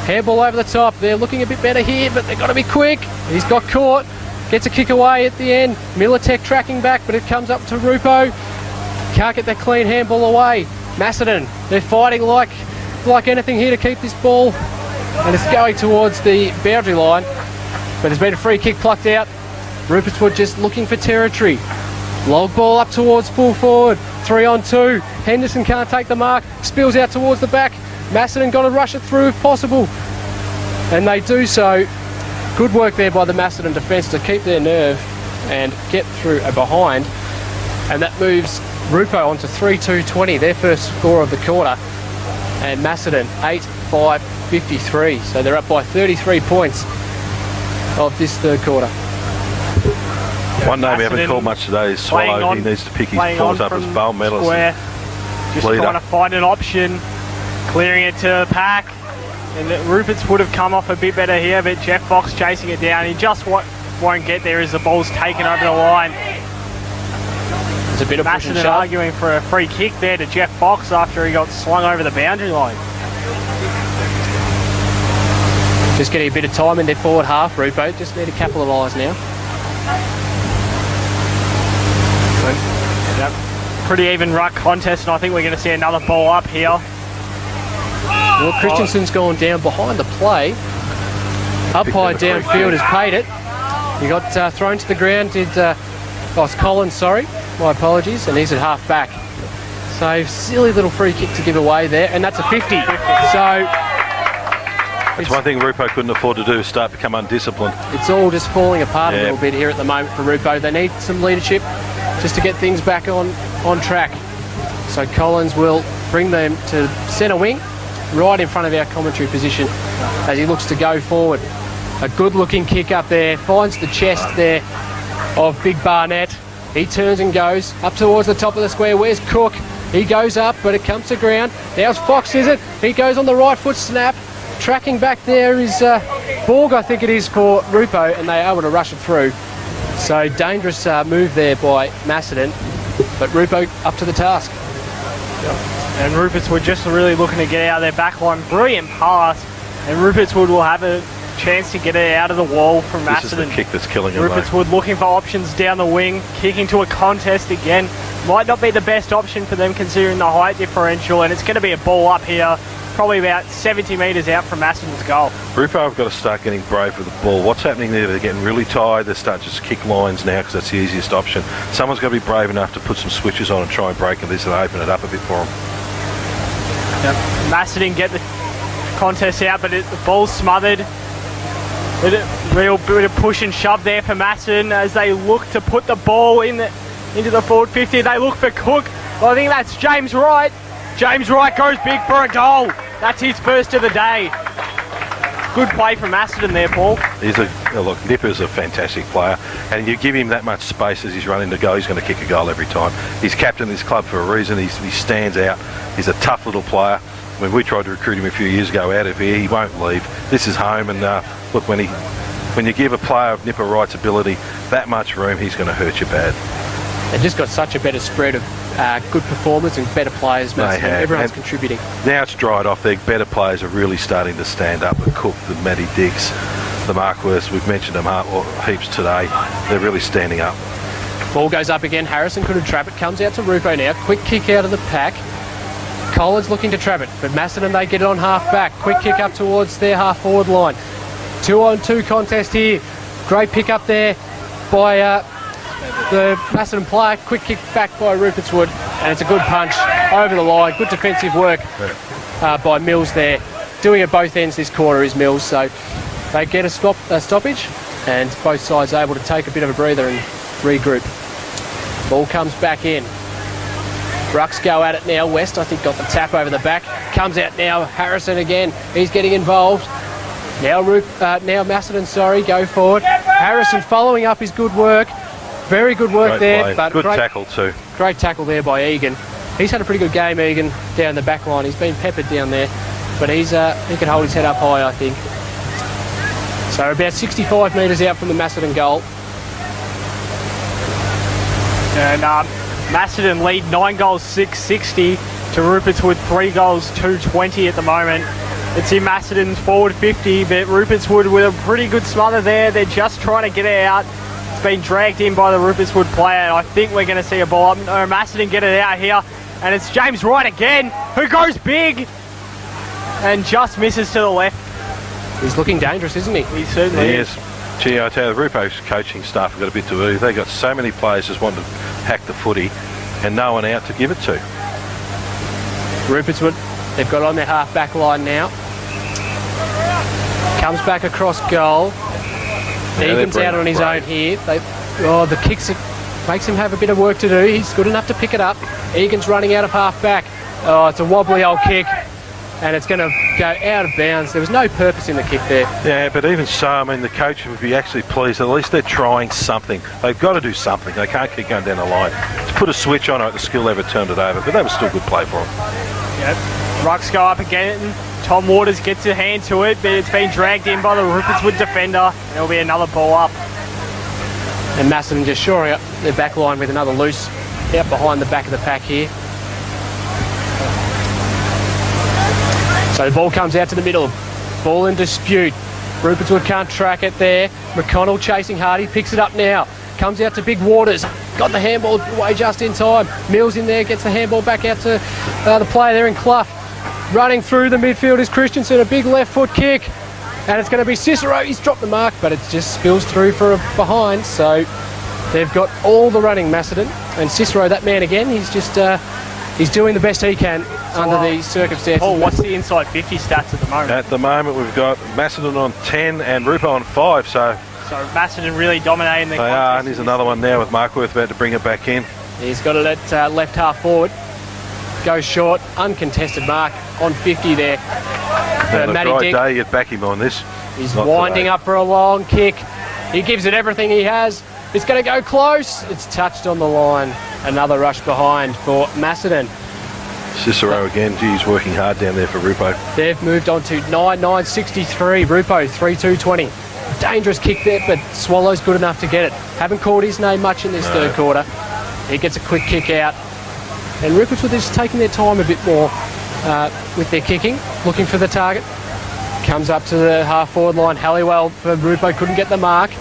Handball over the top. They're looking a bit better here, but they've got to be quick. He's got caught. Gets a kick away at the end. Militech tracking back, but it comes up to Rupo. Can't get that clean handball away. Macedon, they're fighting like anything here to keep this ball. And it's going towards the boundary line. But there's been a free kick plucked out. Rupertswood just looking for territory. Long ball up towards full forward. 3-on-2. Henderson can't take the mark. Spills out towards the back. Macedon got to rush it through if possible. And they do so. Good work there by the Macedon defence to keep their nerve and get through a behind. And that moves Rupo onto 3-2-20, their first score of the quarter. And Macedon 8-5-53. So they're up by 33 points of this third quarter. One name we haven't called much today is Swallow. He needs to pick his paws up as bowl medalist. Just trying to find an option, clearing it to the pack. And Ruperts would have come off a bit better here, but Jeff Fox chasing it down. He just won't get there as the ball's taken over the line. There's a bit of push and shove. Arguing for a free kick there to Jeff Fox after he got slung over the boundary line. Just getting a bit of time in their forward half, Rupo. Just need to capitalise now. Yep. Pretty even ruck contest, and I think we're going to see another ball up here. Well, Christensen's gone down behind the play. Umpire downfield has paid it. He got thrown to the ground. It's Collins, sorry. My apologies. And he's at half back. So silly little free kick to give away there, and that's a 50. So it's one thing Rupo couldn't afford to do, start to become undisciplined. It's all just falling apart a little bit here at the moment for Rupo. They need some leadership just to get things back on track. So Collins will bring them to centre wing, right in front of our commentary position as he looks to go forward. A good looking kick up there, finds the chest there of Big Barnett. He turns and goes up towards the top of the square. Where's Cook? He goes up, but it comes to ground. Now's Fox, is it? He goes on the right foot, snap. Tracking back there is Borg, I think it is, for Rupo, and they are able to rush it through. So dangerous move there by Macedon, but Rupo up to the task. And Rupertswood just really looking to get out of their back line. Brilliant pass, and Rupertswood will have a chance to get it out of the wall from Macedon. This is the kick that's killing him. Rupertswood looking for options down the wing, kicking to a contest again. Might not be the best option for them considering the height differential, and it's going to be a ball up here, probably about 70 metres out from Macedon's goal. Rupo have got to start getting brave with the ball. What's happening there? They're getting really tired. They start just kick lines now because that's the easiest option. Someone's got to be brave enough to put some switches on and try and break this and open it up a bit for them. Yep. Macedon get the contest out, but the ball's smothered. Real bit of push and shove there for Macedon as they look to put the ball into the forward 50. They look for Cook. I think that's James Wright. James Wright goes big for a goal. That's his first of the day. good play from Macedon there, Paul. Look, Nipper's a fantastic player, and you give him that much space as he's running to go, he's going to kick a goal every time. He's captain of this club for a reason. He stands out. He's a tough little player. When we tried to recruit him a few years ago out of here, he won't leave. This is home, and look, when you give a player of Nipper Wright's ability that much room, he's going to hurt you bad. They've just got such a better spread of good performers and better players. Everyone's contributing. Now it's dried off. Their better players are really starting to stand up. The Cook, the Matty Dix, the Markworths, we've mentioned them heaps today. They're really standing up. Ball goes up again. Harrison couldn't trap it. Comes out to Rupo now. Quick kick out of the pack. Collins looking to trap it, but Macedon, they get it on half back. Quick kick up towards their half forward line. 2-on-2 contest here. Great pick up there by the Macedon player. Quick kick back by Rupertswood, and it's a good punch over the line. Good defensive work by Mills there. Doing it both ends this quarter is Mills, so they get a stoppage, and both sides are able to take a bit of a breather and regroup. Ball comes back in. Rucks go at it now. West, I think, got the tap over the back. Comes out now. Harrison again. He's getting involved. Now Macedon, go forward. Harrison following up his good work. Very good work there. But good tackle too. Great tackle there by Egan. He's had a pretty good game, Egan, down the back line. He's been peppered down there. But he can hold his head up high, I think. So about 65 metres out from the Macedon goal. And Macedon lead 9 goals 660 to Rupertswood 3 goals 220 at the moment. It's in Macedon's forward 50, but Rupertswood with a pretty good smother there. They're just trying to get it out. It's been dragged in by the Rupertswood player, and I think we're going to see a ball up. No, Macedon get it out here, and it's James Wright again, who goes big and just misses to the left. He's looking dangerous, isn't he? He certainly is. Gee, I tell you, the Rupo's coaching staff have got a bit to do. They've got so many players just wanting to hack the footy and no one out to give it to. Rupertswood, they've got on their half-back line now. Comes back across goal. Egan's out on his own here. The kicks makes him have a bit of work to do. He's good enough to pick it up. Egan's running out of half-back. Oh, it's a wobbly old kick. And it's going to go out of bounds. There was no purpose in the kick there. Yeah, but even so, I mean, the coach would be actually pleased. At least they're trying something. They've got to do something. They can't keep going down the line. To put a switch on it, the skill ever turned it over. But that was still good play for them. Yep. Rucks go up again. Tom Waters gets a hand to it, but it's been dragged in by the Rupertswood defender. There'll be another ball up. And Macedon just shoring up their back line with another loose out behind the back of the pack here. So the ball comes out to the middle. Ball in dispute. Rupertswood can't track it there. McConnell chasing hard. He picks it up now. Comes out to Big Waters. Got the handball away just in time. Mills in there, gets the handball back out to the player there in Clough. Running through the midfield is Christensen. A big left foot kick. And it's going to be Cicero. He's dropped the mark, but it just spills through for a behind. So they've got all the running, Macedon. And Cicero, that man again, he's just... he's doing the best he can under these circumstances. Paul, what's the inside 50 stats at the moment? At the moment, we've got Macedon on 10 and Rupo on 5. So Macedon really dominating the contest. They are, and here's another one now with Markworth about to bring it back in. He's got it at left half forward. Goes short, uncontested mark on 50 there. And the right day, you'd back him on this. He's winding up for a long kick. He gives it everything he has. It's going to go close. It's touched on the line. Another rush behind for Macedon. Cicero again. He's working hard down there for Rupo. They've moved on to 9.963. Rupo 3.220. Dangerous kick there, but Swallows good enough to get it. Haven't called his name much in this third quarter. He gets a quick kick out. And Rupertswood is taking their time a bit more with their kicking, looking for the target. Comes up to the half-forward line. Halliwell for Rupo couldn't get the mark.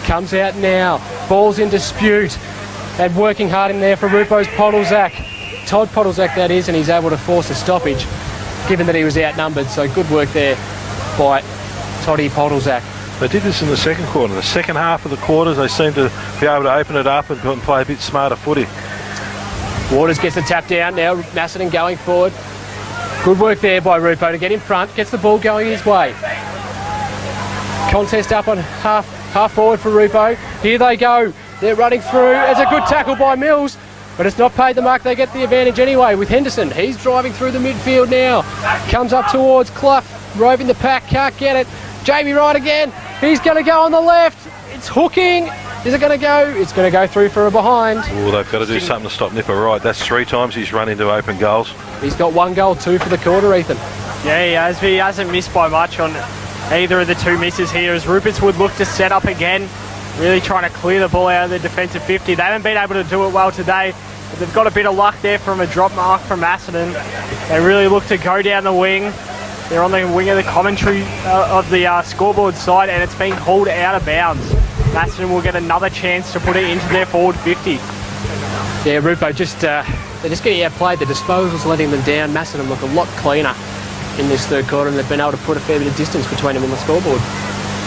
Comes out now. Ball's in dispute. And working hard in there for Rupo's Podolzak. Todd Podolzak, that is, and he's able to force a stoppage, given that he was outnumbered. So good work there by Toddy Podolzak. They did this in the second quarter. The second half of the quarters, they seemed to be able to open it up and play a bit smarter footy. Waters gets the tap down now. Macedon going forward. Good work there by Rupo to get in front. Gets the ball going his way. Contest up on half forward for Rupo. Here they go. They're running through. It's a good tackle by Mills, but it's not paid the mark. They get the advantage anyway with Henderson. He's driving through the midfield now. Comes up towards Clough. Roving the pack. Can't get it. Jamie Wright again. He's going to go on the left. It's hooking. Is it going to go? It's going to go through for a behind. Oh, they've got to do something to stop Nipper Wright. That's 3 times he's run into open goals. He's got 1 goal, 2 for the quarter, Ethan. Yeah, he has. He hasn't missed by much on either of the 2 misses here, as Rupert's would look to set up again, really trying to clear the ball out of the defensive 50. They haven't been able to do it well today, but they've got a bit of luck there from a drop mark from Macedon. They really look to go down the wing. They're on the wing of the commentary of the scoreboard side, and it's been called out of bounds. Macedon will get another chance to put it into their forward 50. Yeah, Rupo they're just getting outplayed. The disposals letting them down. Macedon look a lot cleaner in this third quarter, and they've been able to put a fair bit of distance between them and the scoreboard.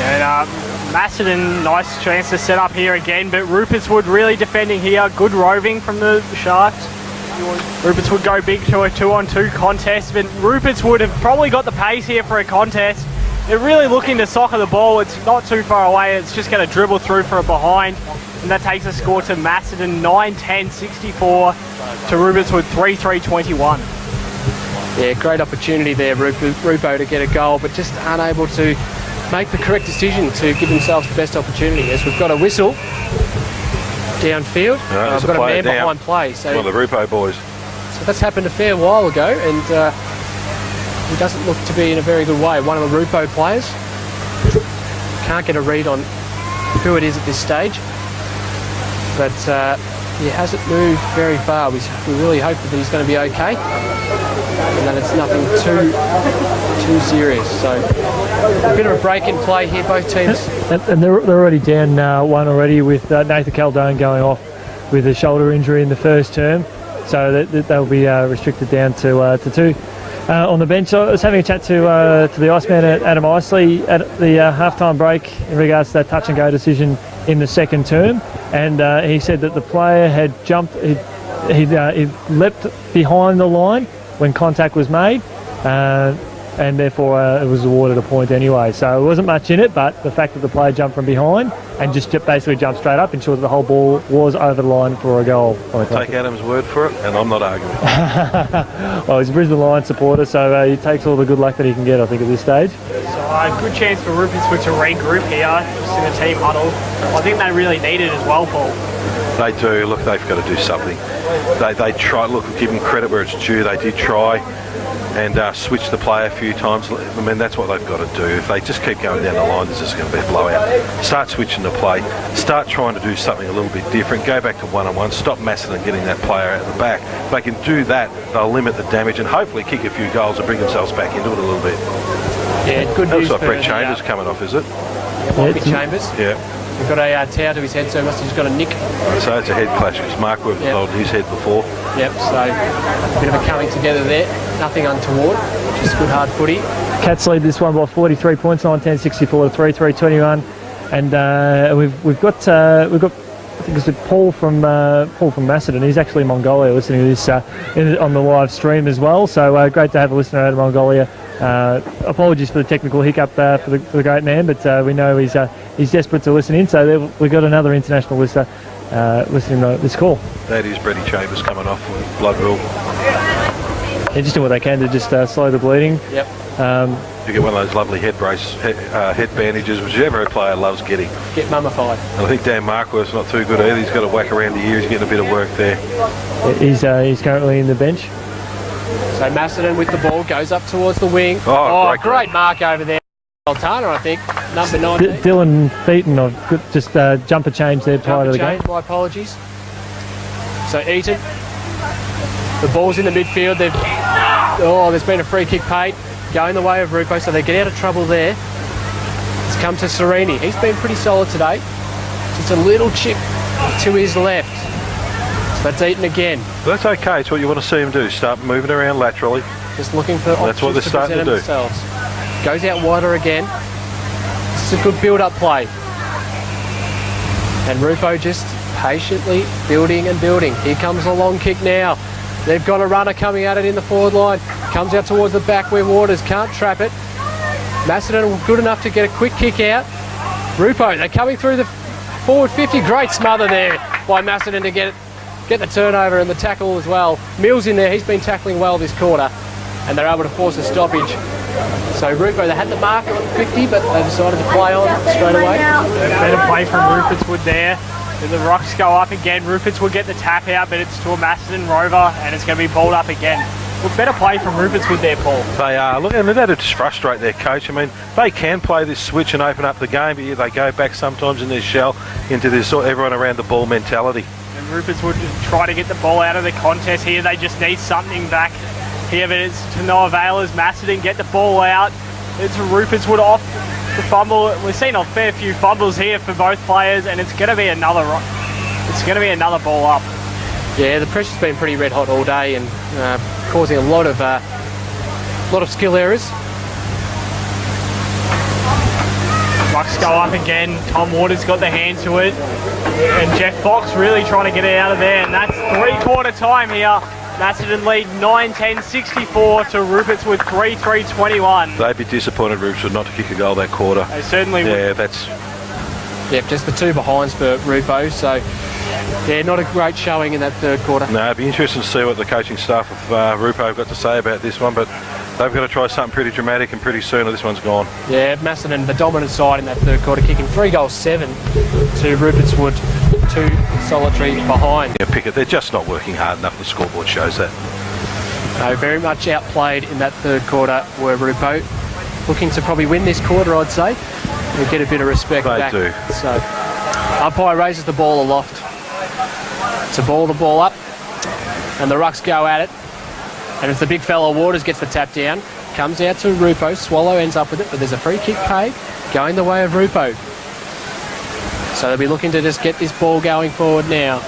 And Macedon, nice chance to set up here again, but Rupert's Wood really defending here. Good roving from the Sharks. Rupert's Wood go big to a 2-on-2 contest, but Rupert's Wood have probably got the pace here for a contest. They're really looking to soccer the ball. It's not too far away. It's just going to dribble through for a behind, and that takes the score to Macedon 9-10, 64 to Rupert's Wood 3-3, 21. Yeah, great opportunity there, Rupo, to get a goal, but just unable to make the correct decision to give themselves the best opportunity. As we've got a whistle downfield, No, we've got a man behind play. So, one of the Rupo boys. So that's happened a fair while ago, and he doesn't look to be in a very good way. One of the Rupo players. Can't get a read on who it is at this stage, but he hasn't moved very far. We really hope that he's going to be okay, and that it's nothing too serious. So a bit of a break in play here, both teams. And they're already down one already, with Nathan Caldone going off with a shoulder injury in the first term, so they'll be restricted down to 2. On the bench, I was having a chat to the Iceman, Adam Isley, at the halftime break in regards to that touch and go decision in the second term, and he said that the player had jumped, he leapt behind the line when contact was made, and therefore it was awarded a point anyway. So it wasn't much in it, but the fact that the player jumped from behind and just basically jumped straight up ensured that the whole ball was over the line for a goal. Take Adam's word for it, and I'm not arguing. Well, he's a Brisbane Lions supporter, so he takes all the good luck that he can get, I think, at this stage. So good chance for Rupert's Wood to regroup here, just in the team huddle. I think they really need it as well, Paul. They do. Look, they've got to do something. They try. Look, give them credit where it's due. They did try and switch the play a few times. I mean, that's what they've got to do. If they just keep going down the line, this is going to be a blowout. Start switching the play. Start trying to do something a little bit different. Go back to one-on-one. Stop Macedon getting that player out the back. If they can do that, they'll limit the damage and hopefully kick a few goals and bring themselves back into it a little bit. Yeah, good news. Looks like Brett Chambers coming off, is it? Yeah, Chambers. Yeah. We've got a towel to his head, so he must have just got a nick. So it's a head clash because Mark Webb was holding his head before. Yep, so a bit of a coming together there. Nothing untoward, just good hard footy. Cats lead this one by 43 points, 9-10, 64 to 3-3, 21. And we've got I think it's Paul from Macedon. He's actually in Mongolia listening to this on the live stream as well. So great to have a listener out of Mongolia. Apologies for the technical hiccup for the great man, but we know he's desperate to listen in. So we've got another international listener listening to this call. That is Brady Chambers coming off with blood rule. They're just doing what they can to just slow the bleeding. Yep. You get one of those lovely head bandages, which every player loves getting. Get mummified. And I think Dan Markworth's not too good either. He's got a whack around the ear. He's getting a bit of work there. He's currently in the bench. So Macedon with the ball goes up towards the wing. Great mark over there. Altana, I think, number 19. Dylan Beaton, I've just jumper change there prior to the game. My apologies. So Eaton, the ball's in the midfield. There's been a free kick paid, going the way of Rupo, so they get out of trouble there. It's come to Serini. He's been pretty solid today. Just a little chip to his left. So that's Eaton again. But that's okay. It's what you want to see him do. Start moving around laterally. Just looking for options. That's what they're starting to do. Themselves. Goes out wider again. This is a good build-up play. And Rupo just patiently building and building. Here comes a long kick now. They've got a runner coming at it in the forward line. Comes out towards the back where Waters can't trap it. Macedon good enough to get a quick kick out. Rupo, they're coming through the forward 50. Great smother there by Macedon to get the turnover and the tackle as well. Mills in there. He's been tackling well this quarter. And they're able to force a stoppage. So Rupo, they had the marker on 50, but they decided to play on straight away. Better play from Rupertswood there. Then the Rocks go up again. Rupertswood get the tap out, but it's to a Macedon Rover, and it's going to be balled up again. Look, better play from Rupertswood there, Paul. They are. Look, and that'd just frustrate their coach. I mean, they can play this switch and open up the game, but yeah, they go back sometimes in their shell into this sort of everyone around the ball mentality. And Rupertswood just try to get the ball out of the contest here. They just need something back here, but it's to no avail as Macedon get the ball out. It's Rupertswood off the fumble. We've seen a fair few fumbles here for both players, and it's going to be another ball up. Yeah, the pressure's been pretty red hot all day and causing a lot of skill errors. Bucks go up again. Tom Waters got the hand to it, and Jeff Fox really trying to get it out of there, and that's 3/4 time here. Macedon lead 9-10-64 to Rupertswood 3-3-21. They'd be disappointed, Rupertswood, not to kick a goal that quarter. They certainly would. Yeah, that's... Yep, just the 2 behinds for Rupo, so yeah, not a great showing in that third quarter. No, it'd be interesting to see what the coaching staff of Rupo have got to say about this one, but they've got to try something pretty dramatic and pretty soon or this one's gone. Yeah, Macedon, the dominant side in that third quarter, kicking 3 goals 7 to Rupertswood, 2 solitary behind. Yeah, Pickett, they're just not working hard enough. The scoreboard shows that. No, very much outplayed in that third quarter were Rupo. Looking to probably win this quarter, I'd say, and get a bit of respect back. They do. So, umpire raises the ball aloft to ball the ball up, and the Rucks go at it. And it's the big fella Waters gets the tap down, comes out to Rupo. Swallow ends up with it, but there's a free kick paid going the way of Rupo. So they'll be looking to just get this ball going forward now.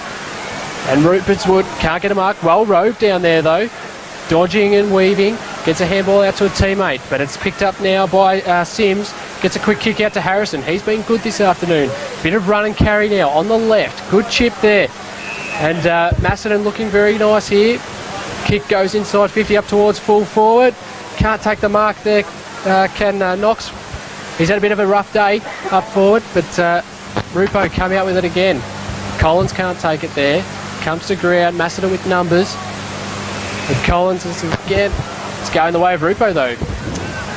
And Rupertswood can't get a mark. Well roved down there though. Dodging and weaving. Gets a handball out to a teammate, but it's picked up now by Sims. Gets a quick kick out to Harrison. He's been good this afternoon. Bit of run and carry now on the left. Good chip there. And Macedon looking very nice here. Kick goes inside 50 up towards full forward. Can't take the mark there, can Knox. He's had a bit of a rough day up forward, but Rupo come out with it again. Collins can't take it there. Comes to ground. Macedon with numbers. And Collins is again. It's going the way of Rupo though.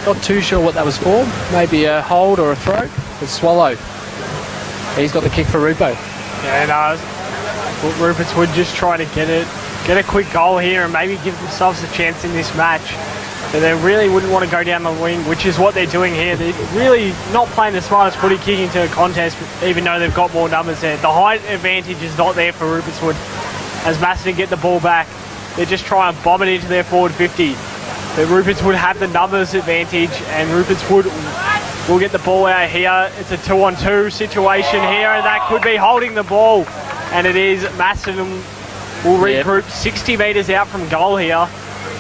Not too sure what that was for. Maybe a hold or a throw. It's Swallow. He's got the kick for Rupo. Yeah, no, Rupertswood just trying to get a quick goal here and maybe give themselves a chance in this match. But they really wouldn't want to go down the wing, which is what they're doing here. They're really not playing the smartest footy, kicking to a contest, even though they've got more numbers there. The height advantage is not there for Rupertswood. As Macedon get the ball back, they're just trying to bomb it into their forward 50. But Rupertswood have the numbers advantage, and Rupertswood will get the ball out here. It's a 2-on-2 situation here, and that could be holding the ball. And it is. Macedon will regroup 60 metres out from goal here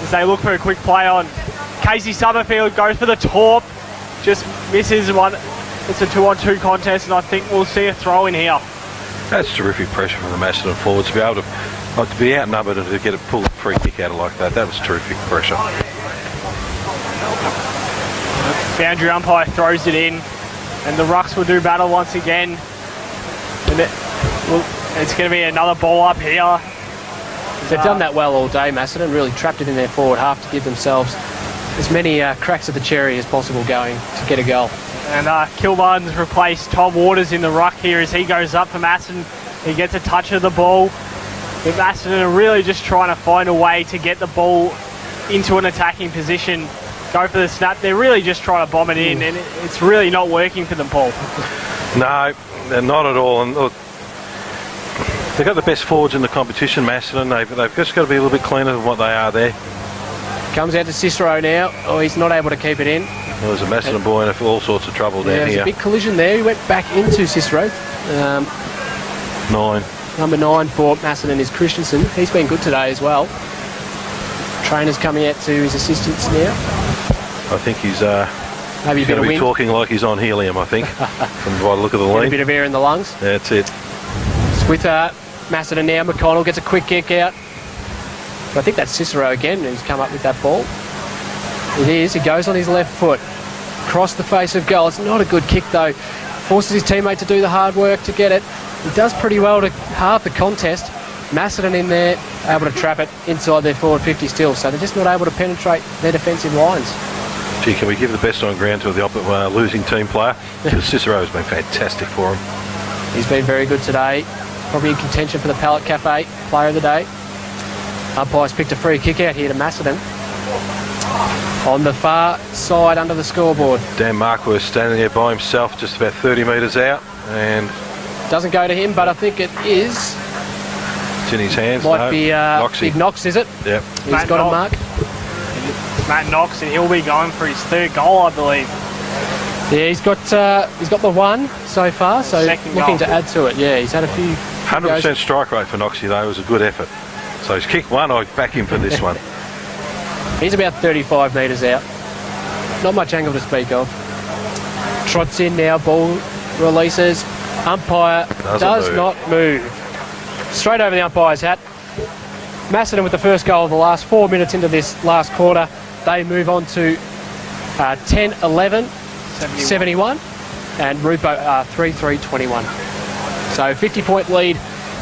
as they look for a quick play on. Casey Summerfield goes for the torp, just misses one. It's a 2-on-2 contest, and I think we'll see a throw in here. That's terrific pressure from the Macedon forwards to be able to be outnumbered and to get a pull free kick out of like that. That was terrific pressure. Boundary umpire throws it in, and the Rucks will do battle once again. And it's going to be another ball up here. They've done that well all day, Macedon. Really trapped it in their forward half to give themselves as many cracks of the cherry as possible going to get a goal. And Kilmartin's replaced Tom Waters in the ruck here as he goes up for Macedon. He gets a touch of the ball. But Macedon are really just trying to find a way to get the ball into an attacking position. Go for the snap. They're really just trying to bomb it in, and it's really not working for them, Paul. No, they're not at all. And look, they've got the best forwards in the competition, Macedon. They've just got to be a little bit cleaner than what they are there. Comes out to Cicero now. Oh, he's not able to keep it in. There was a Macedon boy in all sorts of trouble down here. There's a big collision there. He went back into Cicero. 9. Number 9 for Macedon is Christensen. He's been good today as well. Trainer's coming out to his assistance now. I think he's maybe going to be talking like he's on helium, I think, from the look of the lead. A bit of air in the lungs. That's it. It's with Macedon now. McConnell gets a quick kick out. But I think that's Cicero again who's come up with that ball. It is. He goes on his left foot. Across the face of goal. It's not a good kick though. Forces his teammate to do the hard work to get it. He does pretty well to halve the contest. Macedon in there, able to trap it inside their forward 50 still. So they're just not able to penetrate their defensive lines. Gee, can we give the best on ground to the losing team player? Because Cicero's been fantastic for him. He's been very good today. Probably in contention for the Pallet Cafe Player of the Day. Umpires picked a free kick out here to Macedon. On the far side under the scoreboard. Dan Marquardt standing there by himself, just about 30 metres out, and doesn't go to him, but I think it is. It's in his hands. Might be Big Knox, is it? Yep. He's got a mark. Matt Knox, and he'll be going for his third goal, I believe. Yeah, he's got the one so far, so looking to add to it. Yeah, he's had a few. 100% strike rate for Knoxie though. It was a good effort. So he's kicked one. I back him for this one. He's about 35 metres out. Not much angle to speak of. Trots in now. Ball releases. Umpire does not move. Straight over the umpire's hat. Macedon with the first goal of the last 4 minutes into this last quarter. They move on to 10-11, 71, and Rupo 3-3-21. So 50-point lead.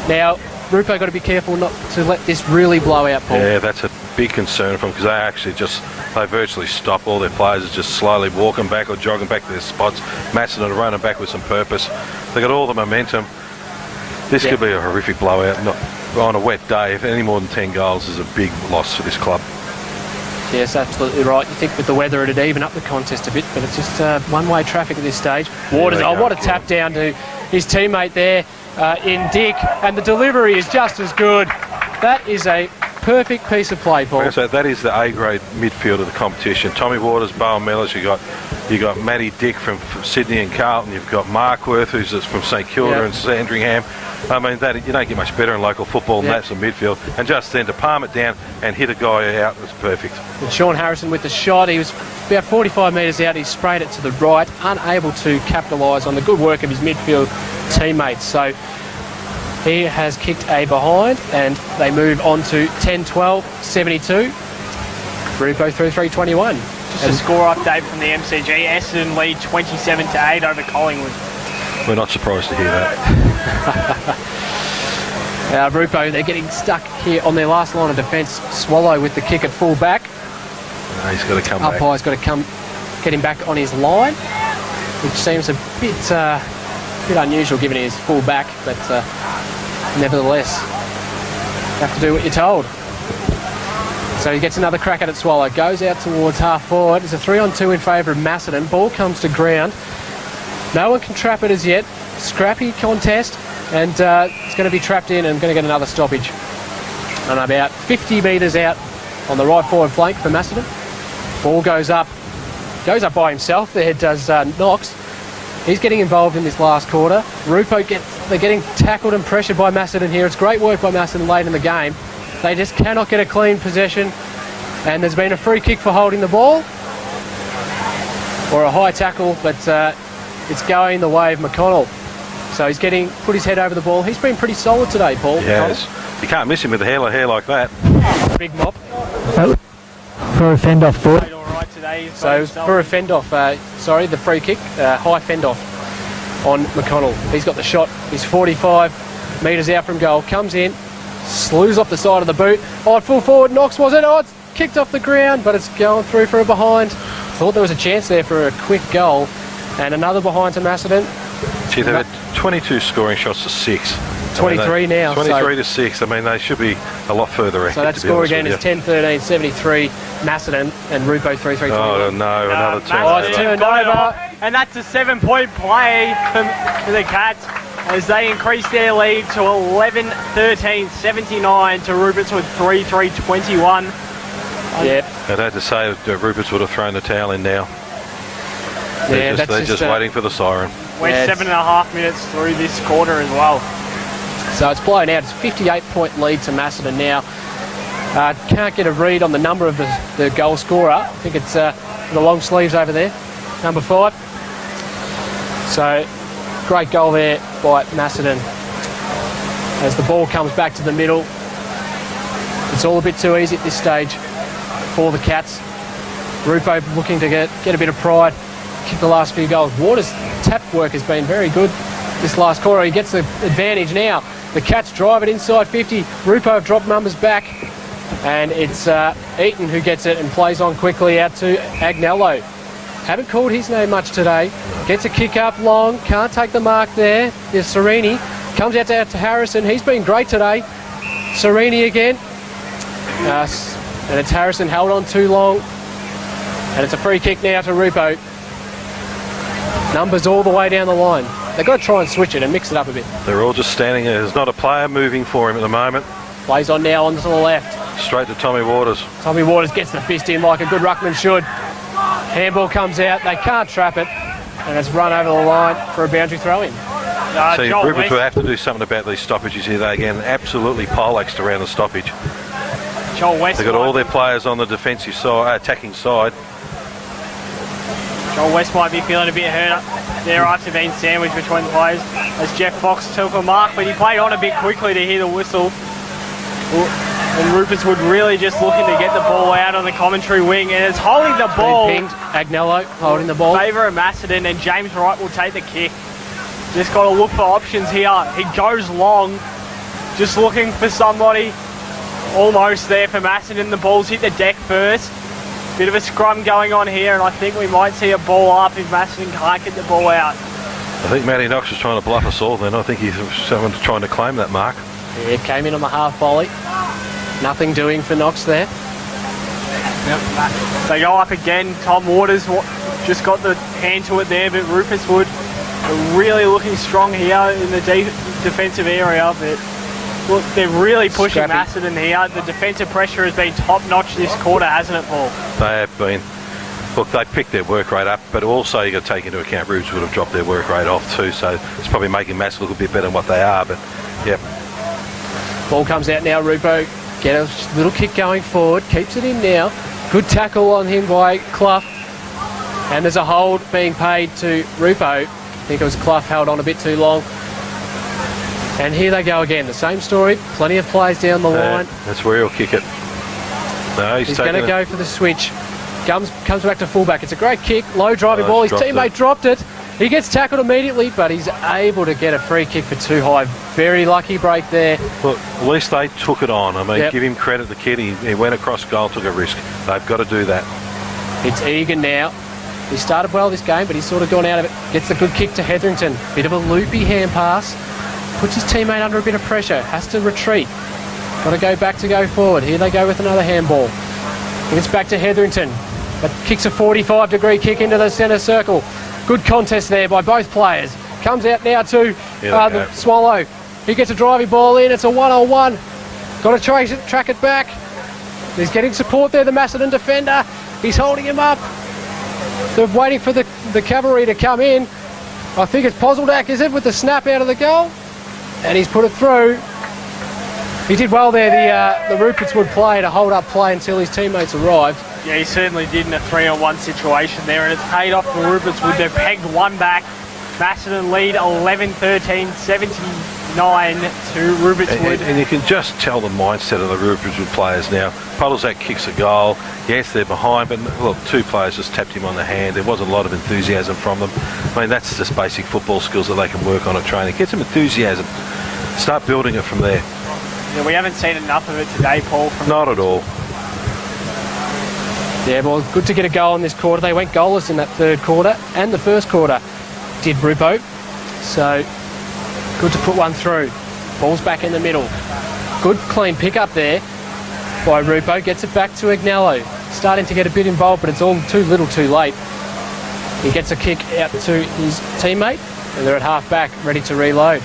Now, Rupo got to be careful not to let this really blow out, Paul. Yeah, that's a big concern for them because they actually they virtually stop. All their players are just slowly walking back or jogging back to their spots. Macedon are running back with some purpose. They got all the momentum. This could be a horrific blowout. On a wet day, if any more than 10 goals is a big loss for this club. Yes, absolutely right. You think with the weather it'd even up the contest a bit, but it's just one-way traffic at this stage. Waters, what a tap down to his teammate there in Dick, and the delivery is just as good. That is a perfect piece of play, Paul. So that is the A-grade midfield of the competition. Tommy Waters, Bowen Mellors, you got Matty Dick from Sydney and Carlton. You've got Marquardt, who's from St Kilda and Sandringham. I mean, you don't get much better in local football than that's the midfield. And just then to palm it down and hit a guy out was perfect. And Sean Harrison with the shot. He was about 45 metres out. He sprayed it to the right, unable to capitalise on the good work of his midfield teammates. So he has kicked a behind, and they move on to 10-12, 72. Rupo 3-3-21. Just a score update from the MCG. Essendon lead 27-8 over Collingwood. We're not surprised to hear that. Rupo, they're getting stuck here on their last line of defence. Swallow with the kick at full back. He's got to come back. Umpire's got to get him back on his line, which seems a bit unusual given his full back, but nevertheless, you have to do what you're told. So he gets another crack at it, Swallow. Goes out towards half forward. It's a 3-on-2 in favour of Macedon. Ball comes to ground. No one can trap it as yet. Scrappy contest, and it's going to be trapped in and going to get another stoppage. And about 50 metres out on the right forward flank for Macedon. Ball goes up by himself. There does Knox. He's getting involved in this last quarter. Rupo they're getting tackled and pressured by Macedon here. It's great work by Macedon late in the game. They just cannot get a clean possession, and there's been a free kick for holding the ball, or a high tackle, but it's going the way of McConnell. So he's put his head over the ball. He's been pretty solid today, Paul. Yes, you can't miss him with a hair like that. Big mop. For a fend off, boy. So for a fend off, the free kick, high fend off on McConnell. He's got the shot. He's 45 metres out from goal. Comes in, slews off the side of the boot. Full forward, Knox was it? It's kicked off the ground, but it's going through for a behind. Thought there was a chance there for a quick goal, and another behind to Macedon. Gee, they've had 22 scoring shots to 6. 23 now. 23 to 6. I mean, they should be a lot further ahead. So that score again is 10-13, 73, Macedon, and Rupo 3-3. Oh no, another turn. It's turned over. And that's a 7-point play for the Cats as they increase their lead to 11-13, 79 to Rupert's with 3-3-21. Yep. I'd have to say that Rupert's would have thrown the towel in now. Yeah, they're just waiting for the siren. We're 7.5 minutes through this quarter as well. So it's blown out. It's a 58-point lead to Macedon now. Can't get a read on the number of the goal scorer. I think it's the long sleeves over there, number 5. So great goal there by Macedon. As the ball comes back to the middle, it's all a bit too easy at this stage for the Cats. Rupo looking to get a bit of pride, kick the last few goals. Waters' tap work has been very good this last quarter. He gets the advantage now. The Cats drive it inside 50. Rupo have dropped numbers back, And it's Eaton who gets it and plays on quickly out to Agnello. Haven't called his name much today. Gets a kick up long, can't take the mark there. There's Serini. Comes out to Harrison. He's been great today. Serini again. And it's Harrison held on too long. And it's a free kick now to Rupo. Numbers all the way down the line. They've got to try and switch it and mix it up a bit. They're all just standing there. There's not a player moving for him at the moment. Plays on now onto the left. Straight to Tommy Waters. Tommy Waters gets the fist in like a good ruckman should. Handball comes out. They can't trap it. And it's run over the line for a boundary throw-in. See, Rupert will have to do something about these stoppages here. They again absolutely poleaxed around the stoppage. Joel West. They've got all their players on the defensive side, attacking side. Joel West might be feeling a bit hurt there after being sandwiched between the players as Jeff Fox took a mark, but he played on a bit quickly to hear the whistle. And Rupert's Wood really just looking to get the ball out on the commentary wing, and it's holding the ball. Agnello holding the ball. Favour of Macedon, and James Wright will take the kick. Just got to look for options here. He goes long, just looking for somebody. Almost there for Macedon. The ball's hit the deck first. Bit of a scrum going on here, and I think we might see a ball up if Macedon can't get the ball out. I think Matty Knox was trying to bluff us all then. I think he's someone trying to claim that mark. Yeah, it came in on the half volley. Nothing doing for Knox there. Yep. They go up again. Tom Waters just got the hand to it there, but Rufus Wood really looking strong here in the defensive area. But look, they're really pushing Macedon here. The defensive pressure has been top-notch this quarter, hasn't it, Paul? They have been. Look, they picked their work rate up, but also you've got to take into account Rubes would have dropped their work rate off too, so it's probably making Mass look a bit better than what they are, but yeah. Ball comes out now, Rupo. Get a little kick going forward, keeps it in now. Good tackle on him by Clough. And there's a hold being paid to Rupo. I think it was Clough held on a bit too long. And here they go again, the same story. Plenty of plays down the line. That's where he'll kick it. No, he's going to go for the switch. Comes back to fullback. It's a great kick, low driving ball. His teammate dropped it. He gets tackled immediately, but he's able to get a free kick for too high. Very lucky break there. Look, at least they took it on. I mean, give him credit, the kid. He went across goal, took a risk. They've got to do that. It's Egan now. He started well this game, but he's sort of gone out of it. Gets a good kick to Hetherington. Bit of a loopy hand pass. Puts his teammate under a bit of pressure. Has to retreat. Got to go back to go forward. Here they go with another handball. It's back to Hetherington. But kicks a 45-degree kick into the centre circle. Good contest there by both players. Comes out now to the Swallow. He gets a driving ball in. It's a one-on-one. Got to track it back. He's getting support there, the Macedon defender. He's holding him up. They're waiting for the cavalry to come in. I think it's Pozzeldak, is it, with the snap out of the goal? And he's put it through. He did well there, the Rupert's Wood play, to hold up play until his teammates arrived. Yeah, he certainly did in a 3-on-1 situation there, and it's paid off for Rupert's Wood. They've pegged one back. Macedon lead 11-13, 79 to Rupert's Wood. And you can just tell the mindset of the Rupert's Wood players now. Puddlesat kicks a goal. Yes, they're behind, but look, two players just tapped him on the hand. There wasn't a lot of enthusiasm from them. I mean, that's just basic football skills that they can work on at training. Get some enthusiasm. Start building it from there. Yeah, we haven't seen enough of it today, Paul. Not at all. Yeah, well, good to get a goal in this quarter. They went goalless in that third quarter and the first quarter, did Rupo. So, good to put one through. Ball's back in the middle. Good clean pick up there by Rupo. Gets it back to Agnello. Starting to get a bit involved, but it's all too little too late. He gets a kick out to his teammate, and they're at half back, ready to reload.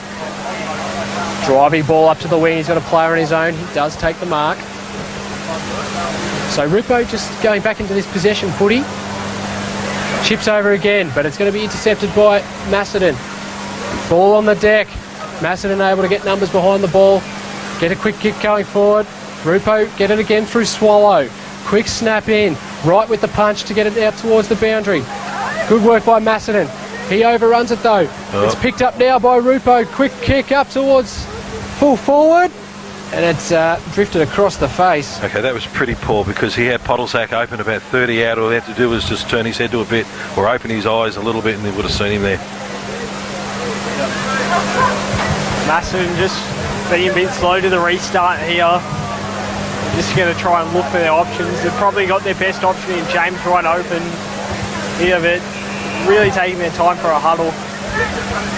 Driving ball up to the wing. He's got a player on his own. He does take the mark. So Rupo just going back into this possession footy. Chips over again, but it's going to be intercepted by Macedon. Ball on the deck. Macedon able to get numbers behind the ball. Get a quick kick going forward. Rupo get it again through Swallow. Quick snap in. Right with the punch to get it out towards the boundary. Good work by Macedon. He overruns it though. It's picked up now by Rupo. Quick kick up towards full forward. And it's drifted across the face. Okay, that was pretty poor because he had Podolzak open about 30 out. All he had to do was just turn his head to a bit or open his eyes a little bit and they would have seen him there. Macedon just being a bit slow to the restart here. Just going to try and look for their options. They've probably got their best option in James Ryan open here, but really taking their time for a huddle.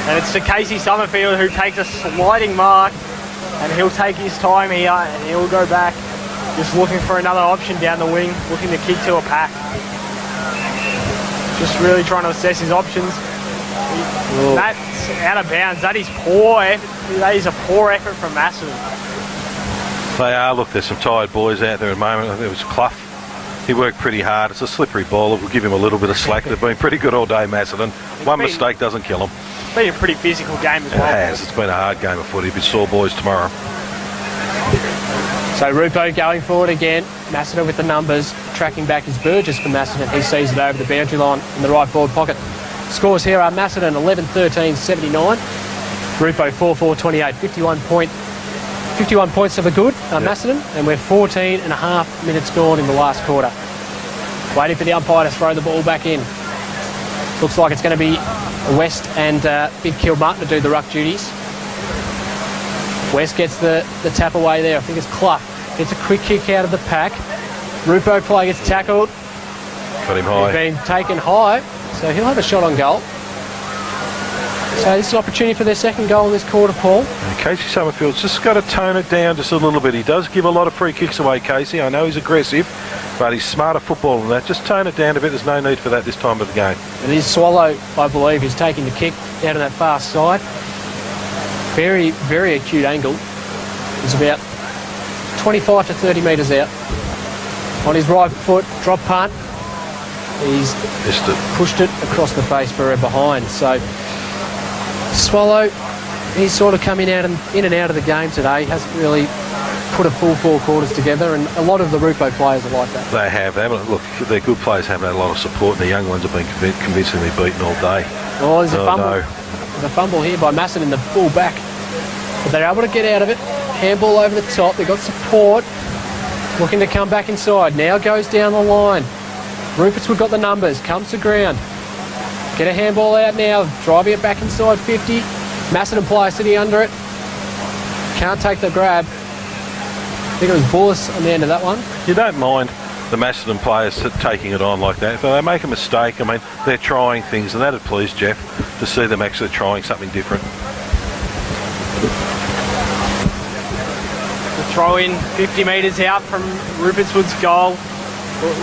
And it's to Casey Summerfield, who takes a sliding mark, and he'll take his time here and he'll go back, just looking for another option down the wing, looking to kick to a pack. Just really trying to assess his options. That's out of bounds. That is poor. That is a poor effort from Macedon. They are. Look, there's some tired boys out there at the moment. I think it was Clough. He worked pretty hard. It's a slippery ball. We'll give him a little bit of slack. They've been pretty good all day, Macedon. One mistake doesn't kill them. It's been a pretty physical game as well. It has. It's been a hard game of footy. Be sore boys tomorrow. So Rupo going forward again. Macedon with the numbers. Tracking back is Burgess for Macedon. He sees it over the boundary line in the right forward pocket. Scores here are Macedon 11-13-79. Rupo 4-4-28. 51 points for the good, Macedon, and we're 14 and a half minutes gone in the last quarter. Waiting for the umpire to throw the ball back in. Looks like it's going to be West and Big Kilmartin to do the ruck duties. West gets the tap away there. I think it's Clough. Gets a quick kick out of the pack. Rupo play gets tackled. Got him high. He's been taken high, so he'll have a shot on goal. So this is an opportunity for their second goal in this quarter, Paul. And Casey Summerfield's just got to tone it down just a little bit. He does give a lot of free kicks away, Casey. I know he's aggressive, but he's smarter football than that. Just tone it down a bit. There's no need for that this time of the game. It is Swallow, I believe, who's taking the kick out of that far side. Very, very acute angle. He's about 25 to 30 metres out. On his right foot, drop punt. He's pushed it across the face for a behind. So Swallow, he's sort of coming out and in and out of the game today. He hasn't really put a full 4 quarters together, and a lot of the Rupo players are like that. They have. Look, their good players haven't had a lot of support, and the young ones have been convincingly beaten all day. Oh, there's a fumble. No. There's a fumble here by Macedon, the full back. But they're able to get out of it. Handball over the top. They've got support. Looking to come back inside. Now goes down the line. Rupertswood got the numbers. Comes to ground. Get a handball out now. Driving it back inside 50. Macedon player sitting under it. Can't take the grab. I think it was Bullis on the end of that one. You don't mind the Macedon players taking it on like that. If they make a mistake, I mean, they're trying things, and that'd please Jeff to see them actually trying something different. The throw in 50 metres out from Rupertswood's goal.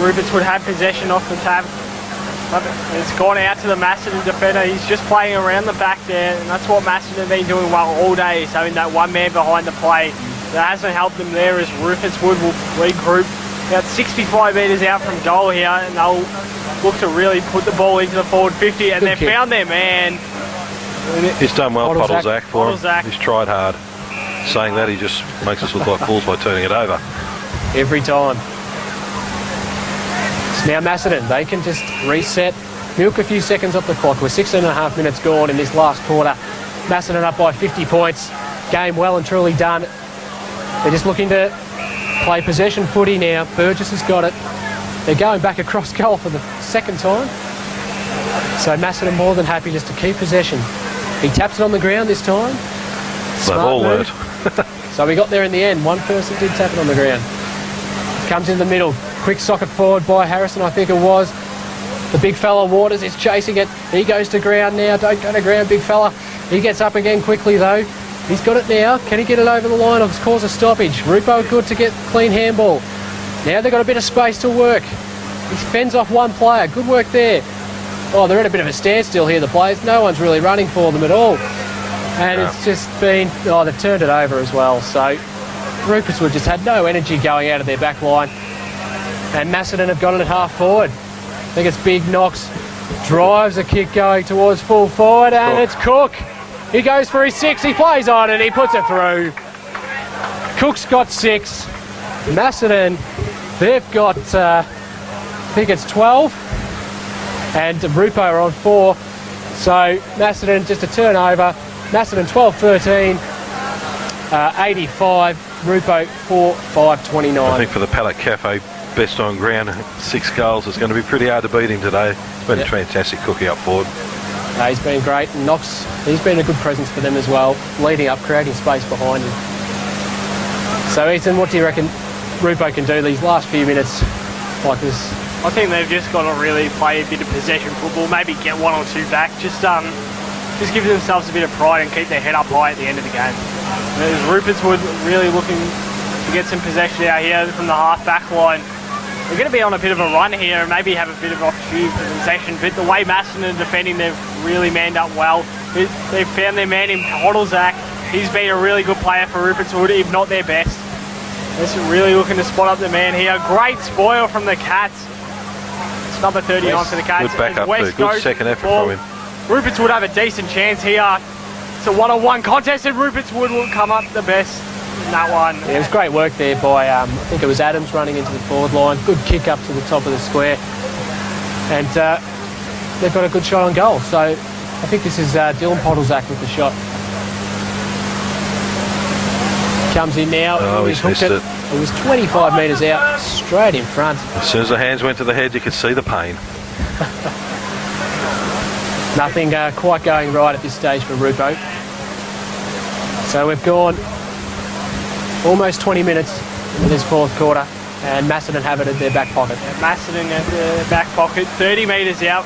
Rupertswood had possession off the tap. It's gone out to the Macedon defender. He's just playing around the back there, and that's what Macedon have been doing well all day, is having that one man behind the play. That hasn't helped them there, as Rupertswood will regroup about 65 metres out from goal here, and they'll look to really put the ball into the forward 50, and they've found their man. He's done well, Podolzak, for him. Podolzak. He's tried hard. Saying that, he just makes us look like fools by turning it over. Every time. It's now Macedon. They can just reset, milk a few seconds off the clock. We're 16.5 minutes gone in this last quarter. Macedon up by 50 points. Game well and truly done. They're just looking to play possession footy now. Burgess has got it. They're going back across goal for the second time. So Macedon more than happy just to keep possession. He taps it on the ground this time. They've all learned. So we got there in the end. One person did tap it on the ground. Comes in the middle. Quick socket forward by Harrison, I think it was. The big fella Waters is chasing it. He goes to ground now. Don't go to ground, big fella. He gets up again quickly though. He's got it now. Can he get it over the line or cause a stoppage? Rupo good to get clean handball. Now they've got a bit of space to work. He fends off one player. Good work there. Oh, they're at a bit of a standstill here, the players. No one's really running for them at all. And it's just been... Oh, they've turned it over as well. So Rupertswood just had no energy going out of their back line. And Macedon have got it at half forward. I think it's Big Knox. Drives a kick going towards full forward, and it's Cook. He goes for his 6. He plays on and he puts it through. Cook's got 6. Macedon, they've got, I think it's 12. And Rupo are on 4. So Macedon just a turnover. Macedon 12-13, 85. Rupo 4-5-29. I think for the Pallet Cafe, best on ground, 6 goals. It's going to be pretty hard to beat him today. It's been a fantastic cookie up forward. He's been great. And Knox, he's been a good presence for them as well, leading up, creating space behind him. So Ethan, what do you reckon? Rupo can do these last few minutes like this. I think they've just got to really play a bit of possession football, maybe get one or two back, just give themselves a bit of pride and keep their head up high at the end of the game. Rupert's Wood really looking to get some possession out here from the half-back line. They're going to be on a bit of a run here and maybe have a bit of opportunity for possession, but the way Macedon are defending, they've really manned up well. They've found their man in Hoddlezak. He's been a really good player for Rupert's Wood, if not their best. They're really looking to spot up the man here. Great spoil from the Cats. It's number 39 for the Cats. Good backup too. Good second effort from him. Rupert's Wood have a decent chance here. It's a one-on-one contest and Rupert's Wood will come up the best in that one. Yeah, it was great work there by, I think it was Adams running into the forward line. Good kick up to the top of the square. And they've got a good shot on goal. So I think this is Dylan Hoddlezak with the shot. Comes in now. Oh, he's missed it. It was 25 metres out, straight in front. As soon as the hands went to the head, you could see the pain. Nothing quite going right at this stage for Rupo. So we've gone almost 20 minutes in this fourth quarter, and Macedon have it at their back pocket. Macedon at their back pocket, 30 metres out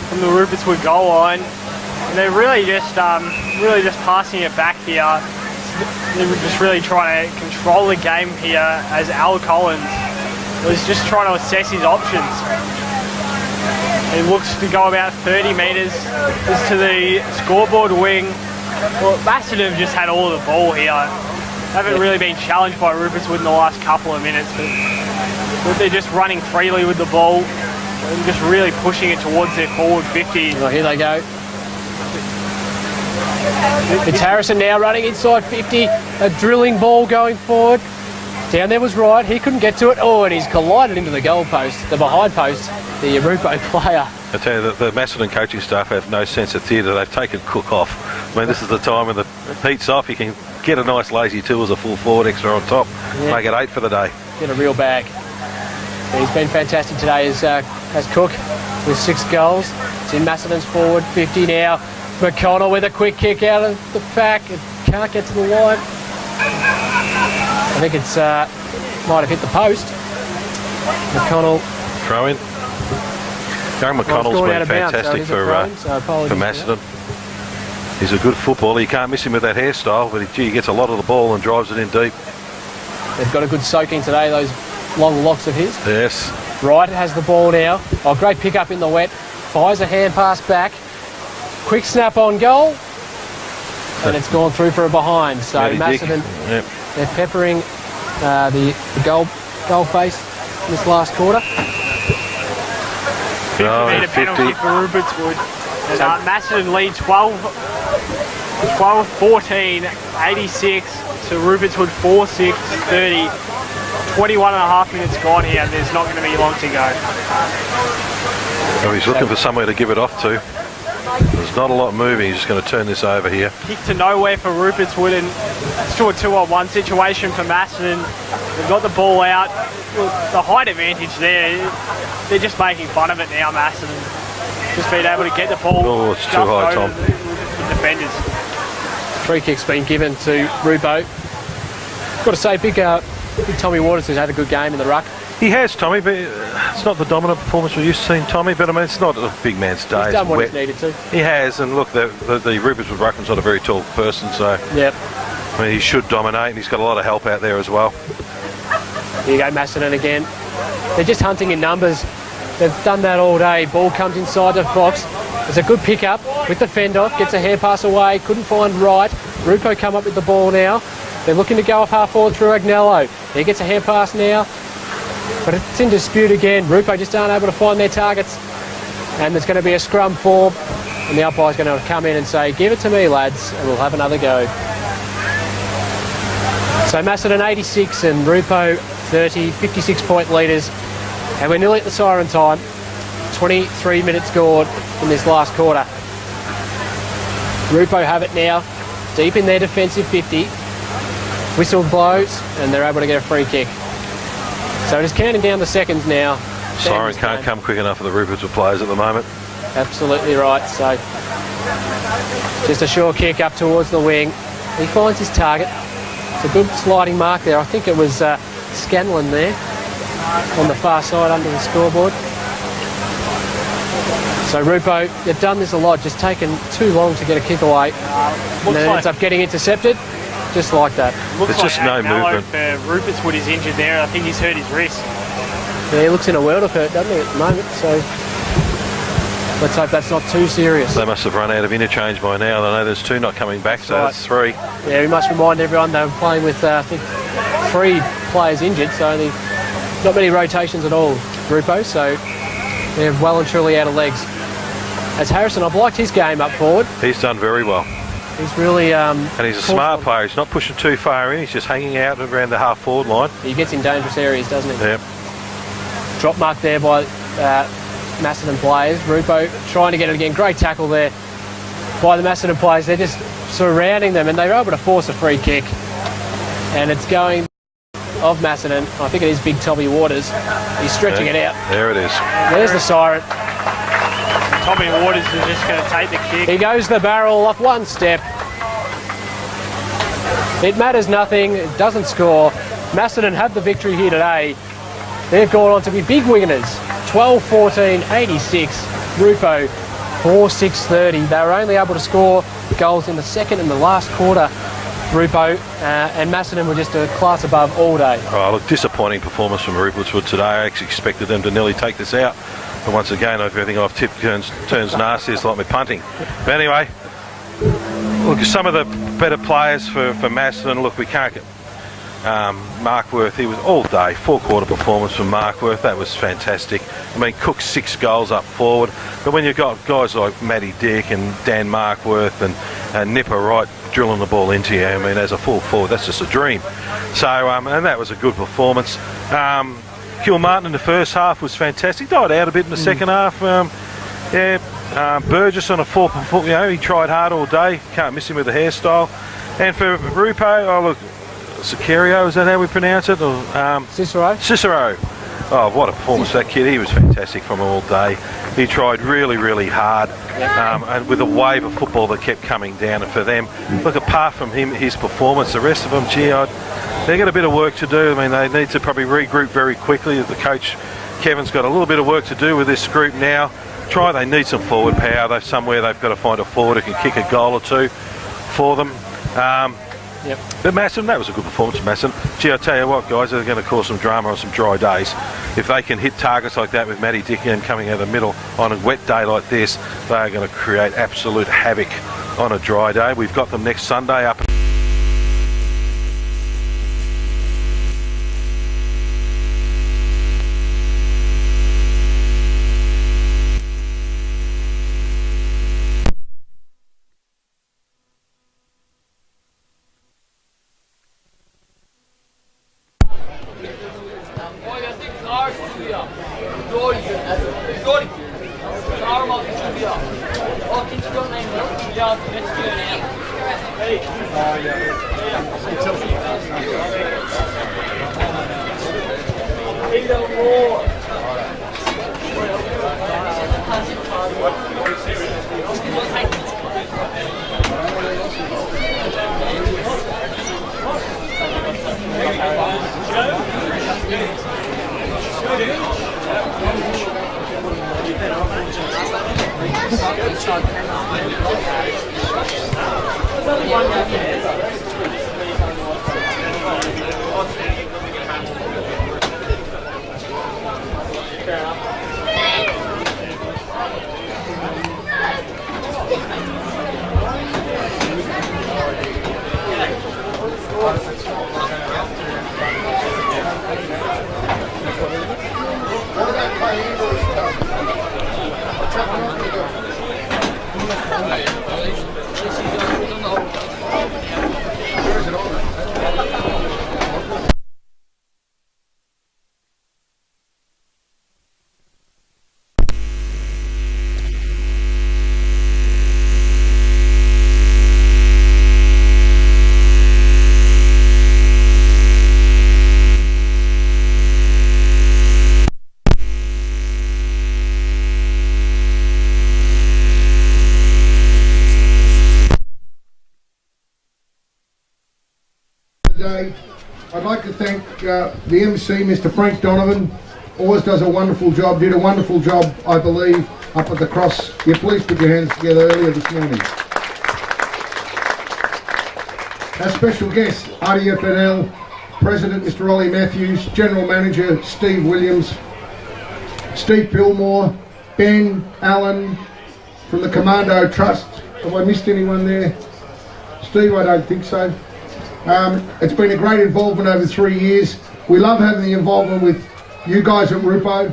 from the Rupert's Wood goal line. And they're really just passing it back here. They're just really trying to control the game here as Al Collins was just trying to assess his options. He looks to go about 30 metres to the scoreboard wing. Well, Macedon have just had all of the ball here. Haven't really been challenged by Rupert's Wood in the last couple of minutes, but they're just running freely with the ball and just really pushing it towards their forward 50. Well, here they go. It's Harrison now running inside 50. A drilling ball going forward. Down there was Wright. He couldn't get to it. Oh, and he's collided into the goal post, the behind post, the Rupo player. I tell you, the Macedon coaching staff have no sense of theatre. They've taken Cook off. I mean, this is the time when the heat's off. You can get a nice lazy two as a full forward extra on top. Yeah. Make it 8 for the day. Get a real bag. He's been fantastic today as Cook with 6 goals. It's in Macedon's forward 50 now. McConnell with a quick kick out of the back. It can't get to the line. I think it's might have hit the post. McConnell. Throw in. Young McConnell's been fantastic for Macedon. He's a good footballer. You can't miss him with that hairstyle, but he gets a lot of the ball and drives it in deep. They've got a good soaking today, those long locks of his. Yes. Wright has the ball now. Oh, great pick up in the wet. Fires a hand pass back. Quick snap on goal. And it's gone through for a behind. So Macedon, they're peppering the goal face in this last quarter. 50-metre penalty for Rupert's Wood. And Macedon lead 12-14, 86 to Rupert's Wood 4-6, 30. 21 and a half minutes gone here, and there's not going to be long to go. So he's looking for somewhere to give it off to. There's not a lot moving. He's just going to turn this over here. Kick to nowhere for Rupert's Wood, and it's to a 2-on-1 situation for Macedon. They've got the ball out. Well, the height advantage there. They're just making fun of it now, Macedon. Just being able to get the ball. Oh, it's too high, Tom. The defenders. Free kick's been given to Rupo. Got to say, big Tommy Waters has had a good game in the ruck. He has, Tommy, but it's not the dominant performance we're used to seeing Tommy, but I mean, it's not a big man's day. He's done what he's needed to. He has, and look, the Rupert's Wood ruckman's not a very tall person, so yep. I mean, he should dominate, and he's got a lot of help out there as well. Here you go, Macedon again. They're just hunting in numbers. They've done that all day. Ball comes inside the box. There's a good pick up with the fender. Gets a hand pass away. Couldn't find Wright. Rupo come up with the ball now. They're looking to go off half forward through Agnello. He gets a hand pass now. But it's in dispute again. Rupo just aren't able to find their targets. And there's going to be a scrum form. And the umpire's going to come in and say, give it to me, lads, and we'll have another go. So Macedon 86 and Rupo 30, 56-point leaders. And we're nearly at the siren time. 23 minutes gone in this last quarter. Rupo have it now, deep in their defensive 50. Whistle blows, and they're able to get a free kick. So it is counting down the seconds now. Siren can't come quick enough for the Rupert's Wood players at the moment. Absolutely right. So just a short kick up towards the wing. He finds his target. It's a good sliding mark there. I think it was Scanlon there on the far side under the scoreboard. So Rupo, they've done this a lot, just taken too long to get a kick away. And then it ends up getting intercepted, just like that. Looks like no movement. Rupertswood is injured there. I think he's hurt his wrist. Yeah, he looks in a world of hurt, doesn't he, at the moment? So let's hope that's not too serious. They must have run out of interchange by now. I know there's 2 not coming back, so that's 3. Yeah, we must remind everyone they were playing with, I think, 3 players injured, so only not many rotations at all, Rupo, so they're well and truly out of legs. As Harrison, I've liked his game up forward. He's done very well. He's really... and he's a smart player. He's not pushing too far in. He's just hanging out around the half-forward line. He gets in dangerous areas, doesn't he? Yep. Drop mark there by Macedon players. Rupo trying to get it again. Great tackle there by the Macedon players. They're just surrounding them, and they're able to force a free kick. And it's going of Macedon. I think it is big Tommy Waters. He's stretching it out. There it is. There's the siren. Tommy Waters is just going to take the kick. He goes the barrel off one step. It matters nothing. It doesn't score. Macedon have the victory here today. They've gone on to be big winners. 12-14, 86. Rupo 4-6-30. They were only able to score goals in the second and the last quarter. Rupo and Macedon were just a class above all day. Oh, look, disappointing performance from Rupertswood today. I actually expected them to nearly take this out. But once again, everything I've tipped turns nasty. It's like me punting. But anyway, look, some of the better players for Macedon. Look, we can't get Markworth. He was all day. 4-quarter performance from Markworth. That was fantastic. I mean, Cook 6 goals up forward. But when you've got guys like Matty Dick and Dan Markworth and Nipper Wright drilling the ball into you, I mean, as a full forward, that's just a dream. So, and that was a good performance. Kilmartin in the first half was fantastic. Died out a bit in the second half. Burgess on a 4, he tried hard all day. Can't miss him with the hairstyle. And for Rupo, oh look, Sicario, is that how we pronounce it? Or, Cicero. Oh, what a performance that kid. He was fantastic from all day. He tried really, really hard, and with a wave of football that kept coming down. And for them, look, apart from him, his performance, the rest of them, they've got a bit of work to do. I mean, they need to probably regroup very quickly. The coach, Kevin's got a little bit of work to do with this group now. They need some forward power. They've got to find a forward who can kick a goal or 2 for them. But Macedon, that was a good performance from Macedon. Gee, I tell you what, guys, they're going to cause some drama on some dry days. If they can hit targets like that with Matty Dickingham coming out of the middle on a wet day like this, they are going to create absolute havoc on a dry day. We've got them next Sunday up. I'd like to thank the MC, Mr. Frank Donovan. Always does a wonderful job, did a wonderful job, I believe, up at the cross. Yeah, please put your hands together earlier this morning. Our special guest, RDFNL President Mr. Ollie Matthews, General Manager Steve Williams, Steve Pillmore, Ben Allen from the Commando Trust. Have I missed anyone there? Steve, I don't think so. It's been a great involvement over 3 years. We love having the involvement with you guys at Rupo.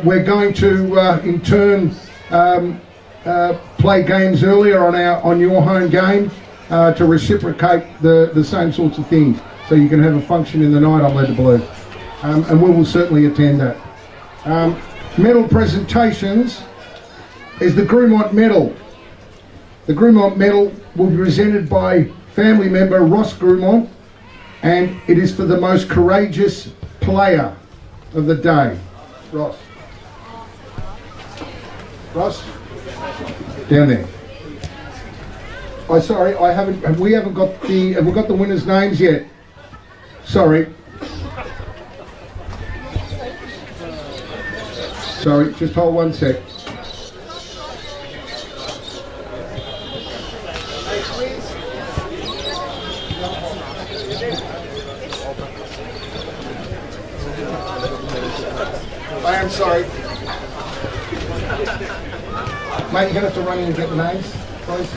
We're going to, in turn, play games earlier on your home game to reciprocate the same sorts of things. So you can have a function in the night, I'm led to believe. And we will certainly attend that. Medal presentations is the Grumont Medal. The Grumont Medal will be presented by family member Ross Grumont, and it is for the most courageous player of the day. Ross. Ross? Down there. Oh, sorry, have we got the winners' names yet? Sorry. Sorry, just hold one sec. I am sorry. Mate, you're going to have to run in and get the names, please.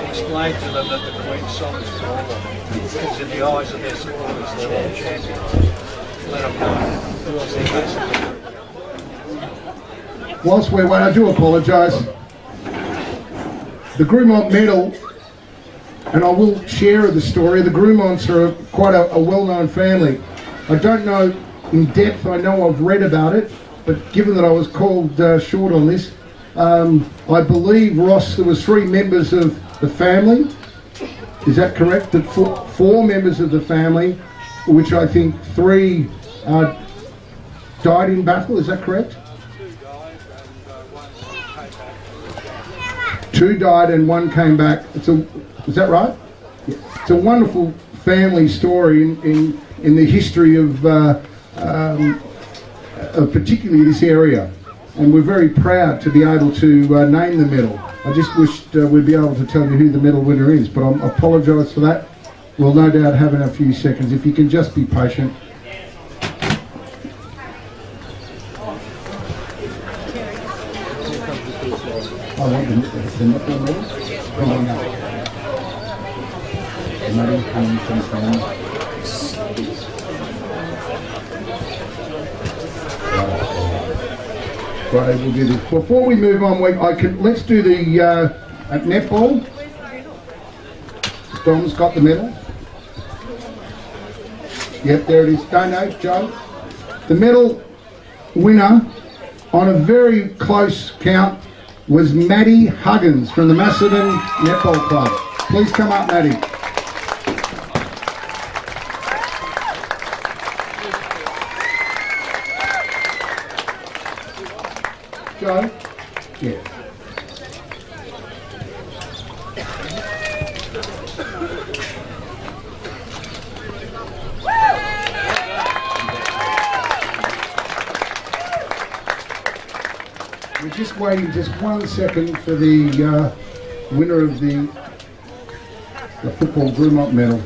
Explain to them that the Queen's song is for all of them. Because in the eyes of their supporters, they're all champions. Let them know who else they face. Whilst we're waiting, I do apologise. The Grumont Medal, and I will share the story, the Grumonts are quite a well-known family. I don't know in depth, I know I've read about it, but given that I was called short on this, I believe, Ross, there was 3 members of the family. Is that correct? That 4 members of the family, which I think 3 died in battle. Is that correct? 2 died and 1 came back. Is that right? Yeah. It's a wonderful family story in the history of particularly this area. And we're very proud to be able to name the medal. I just wished we'd be able to tell you who the medal winner is, but I apologise for that. We'll no doubt have in a few seconds. If you can just be patient. I want the medal medal. Come on now. The medal comes from Right, we'll do this. Before we move on, let's do the netball. Dom's got the medal. Yep, there it is. No, Joe. The medal winner on a very close count was Maddie Huggins from the Macedon Netball Club. Please come up, Maddie. Joe? Yeah. We're just waiting just 1 second for the winner of the football Grumont medal.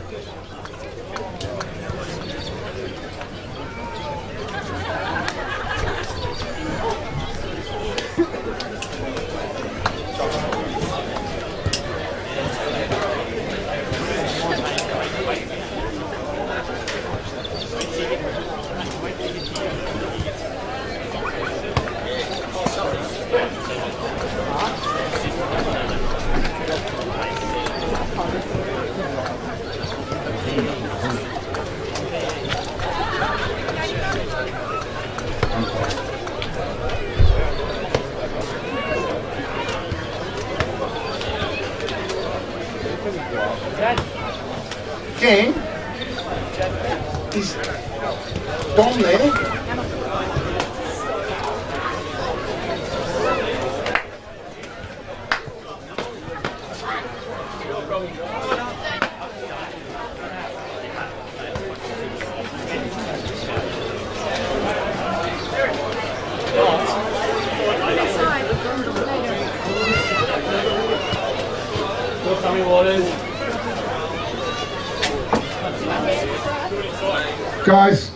Guys,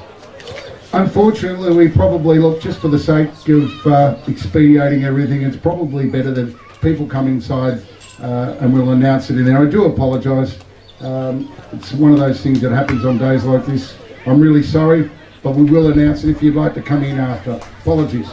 unfortunately, we probably look, just for the sake of expediting everything, it's probably better that people come inside and we'll announce it in there. I do apologise. It's one of those things that happens on days like this. I'm really sorry, but we will announce it if you'd like to come in after. Apologies.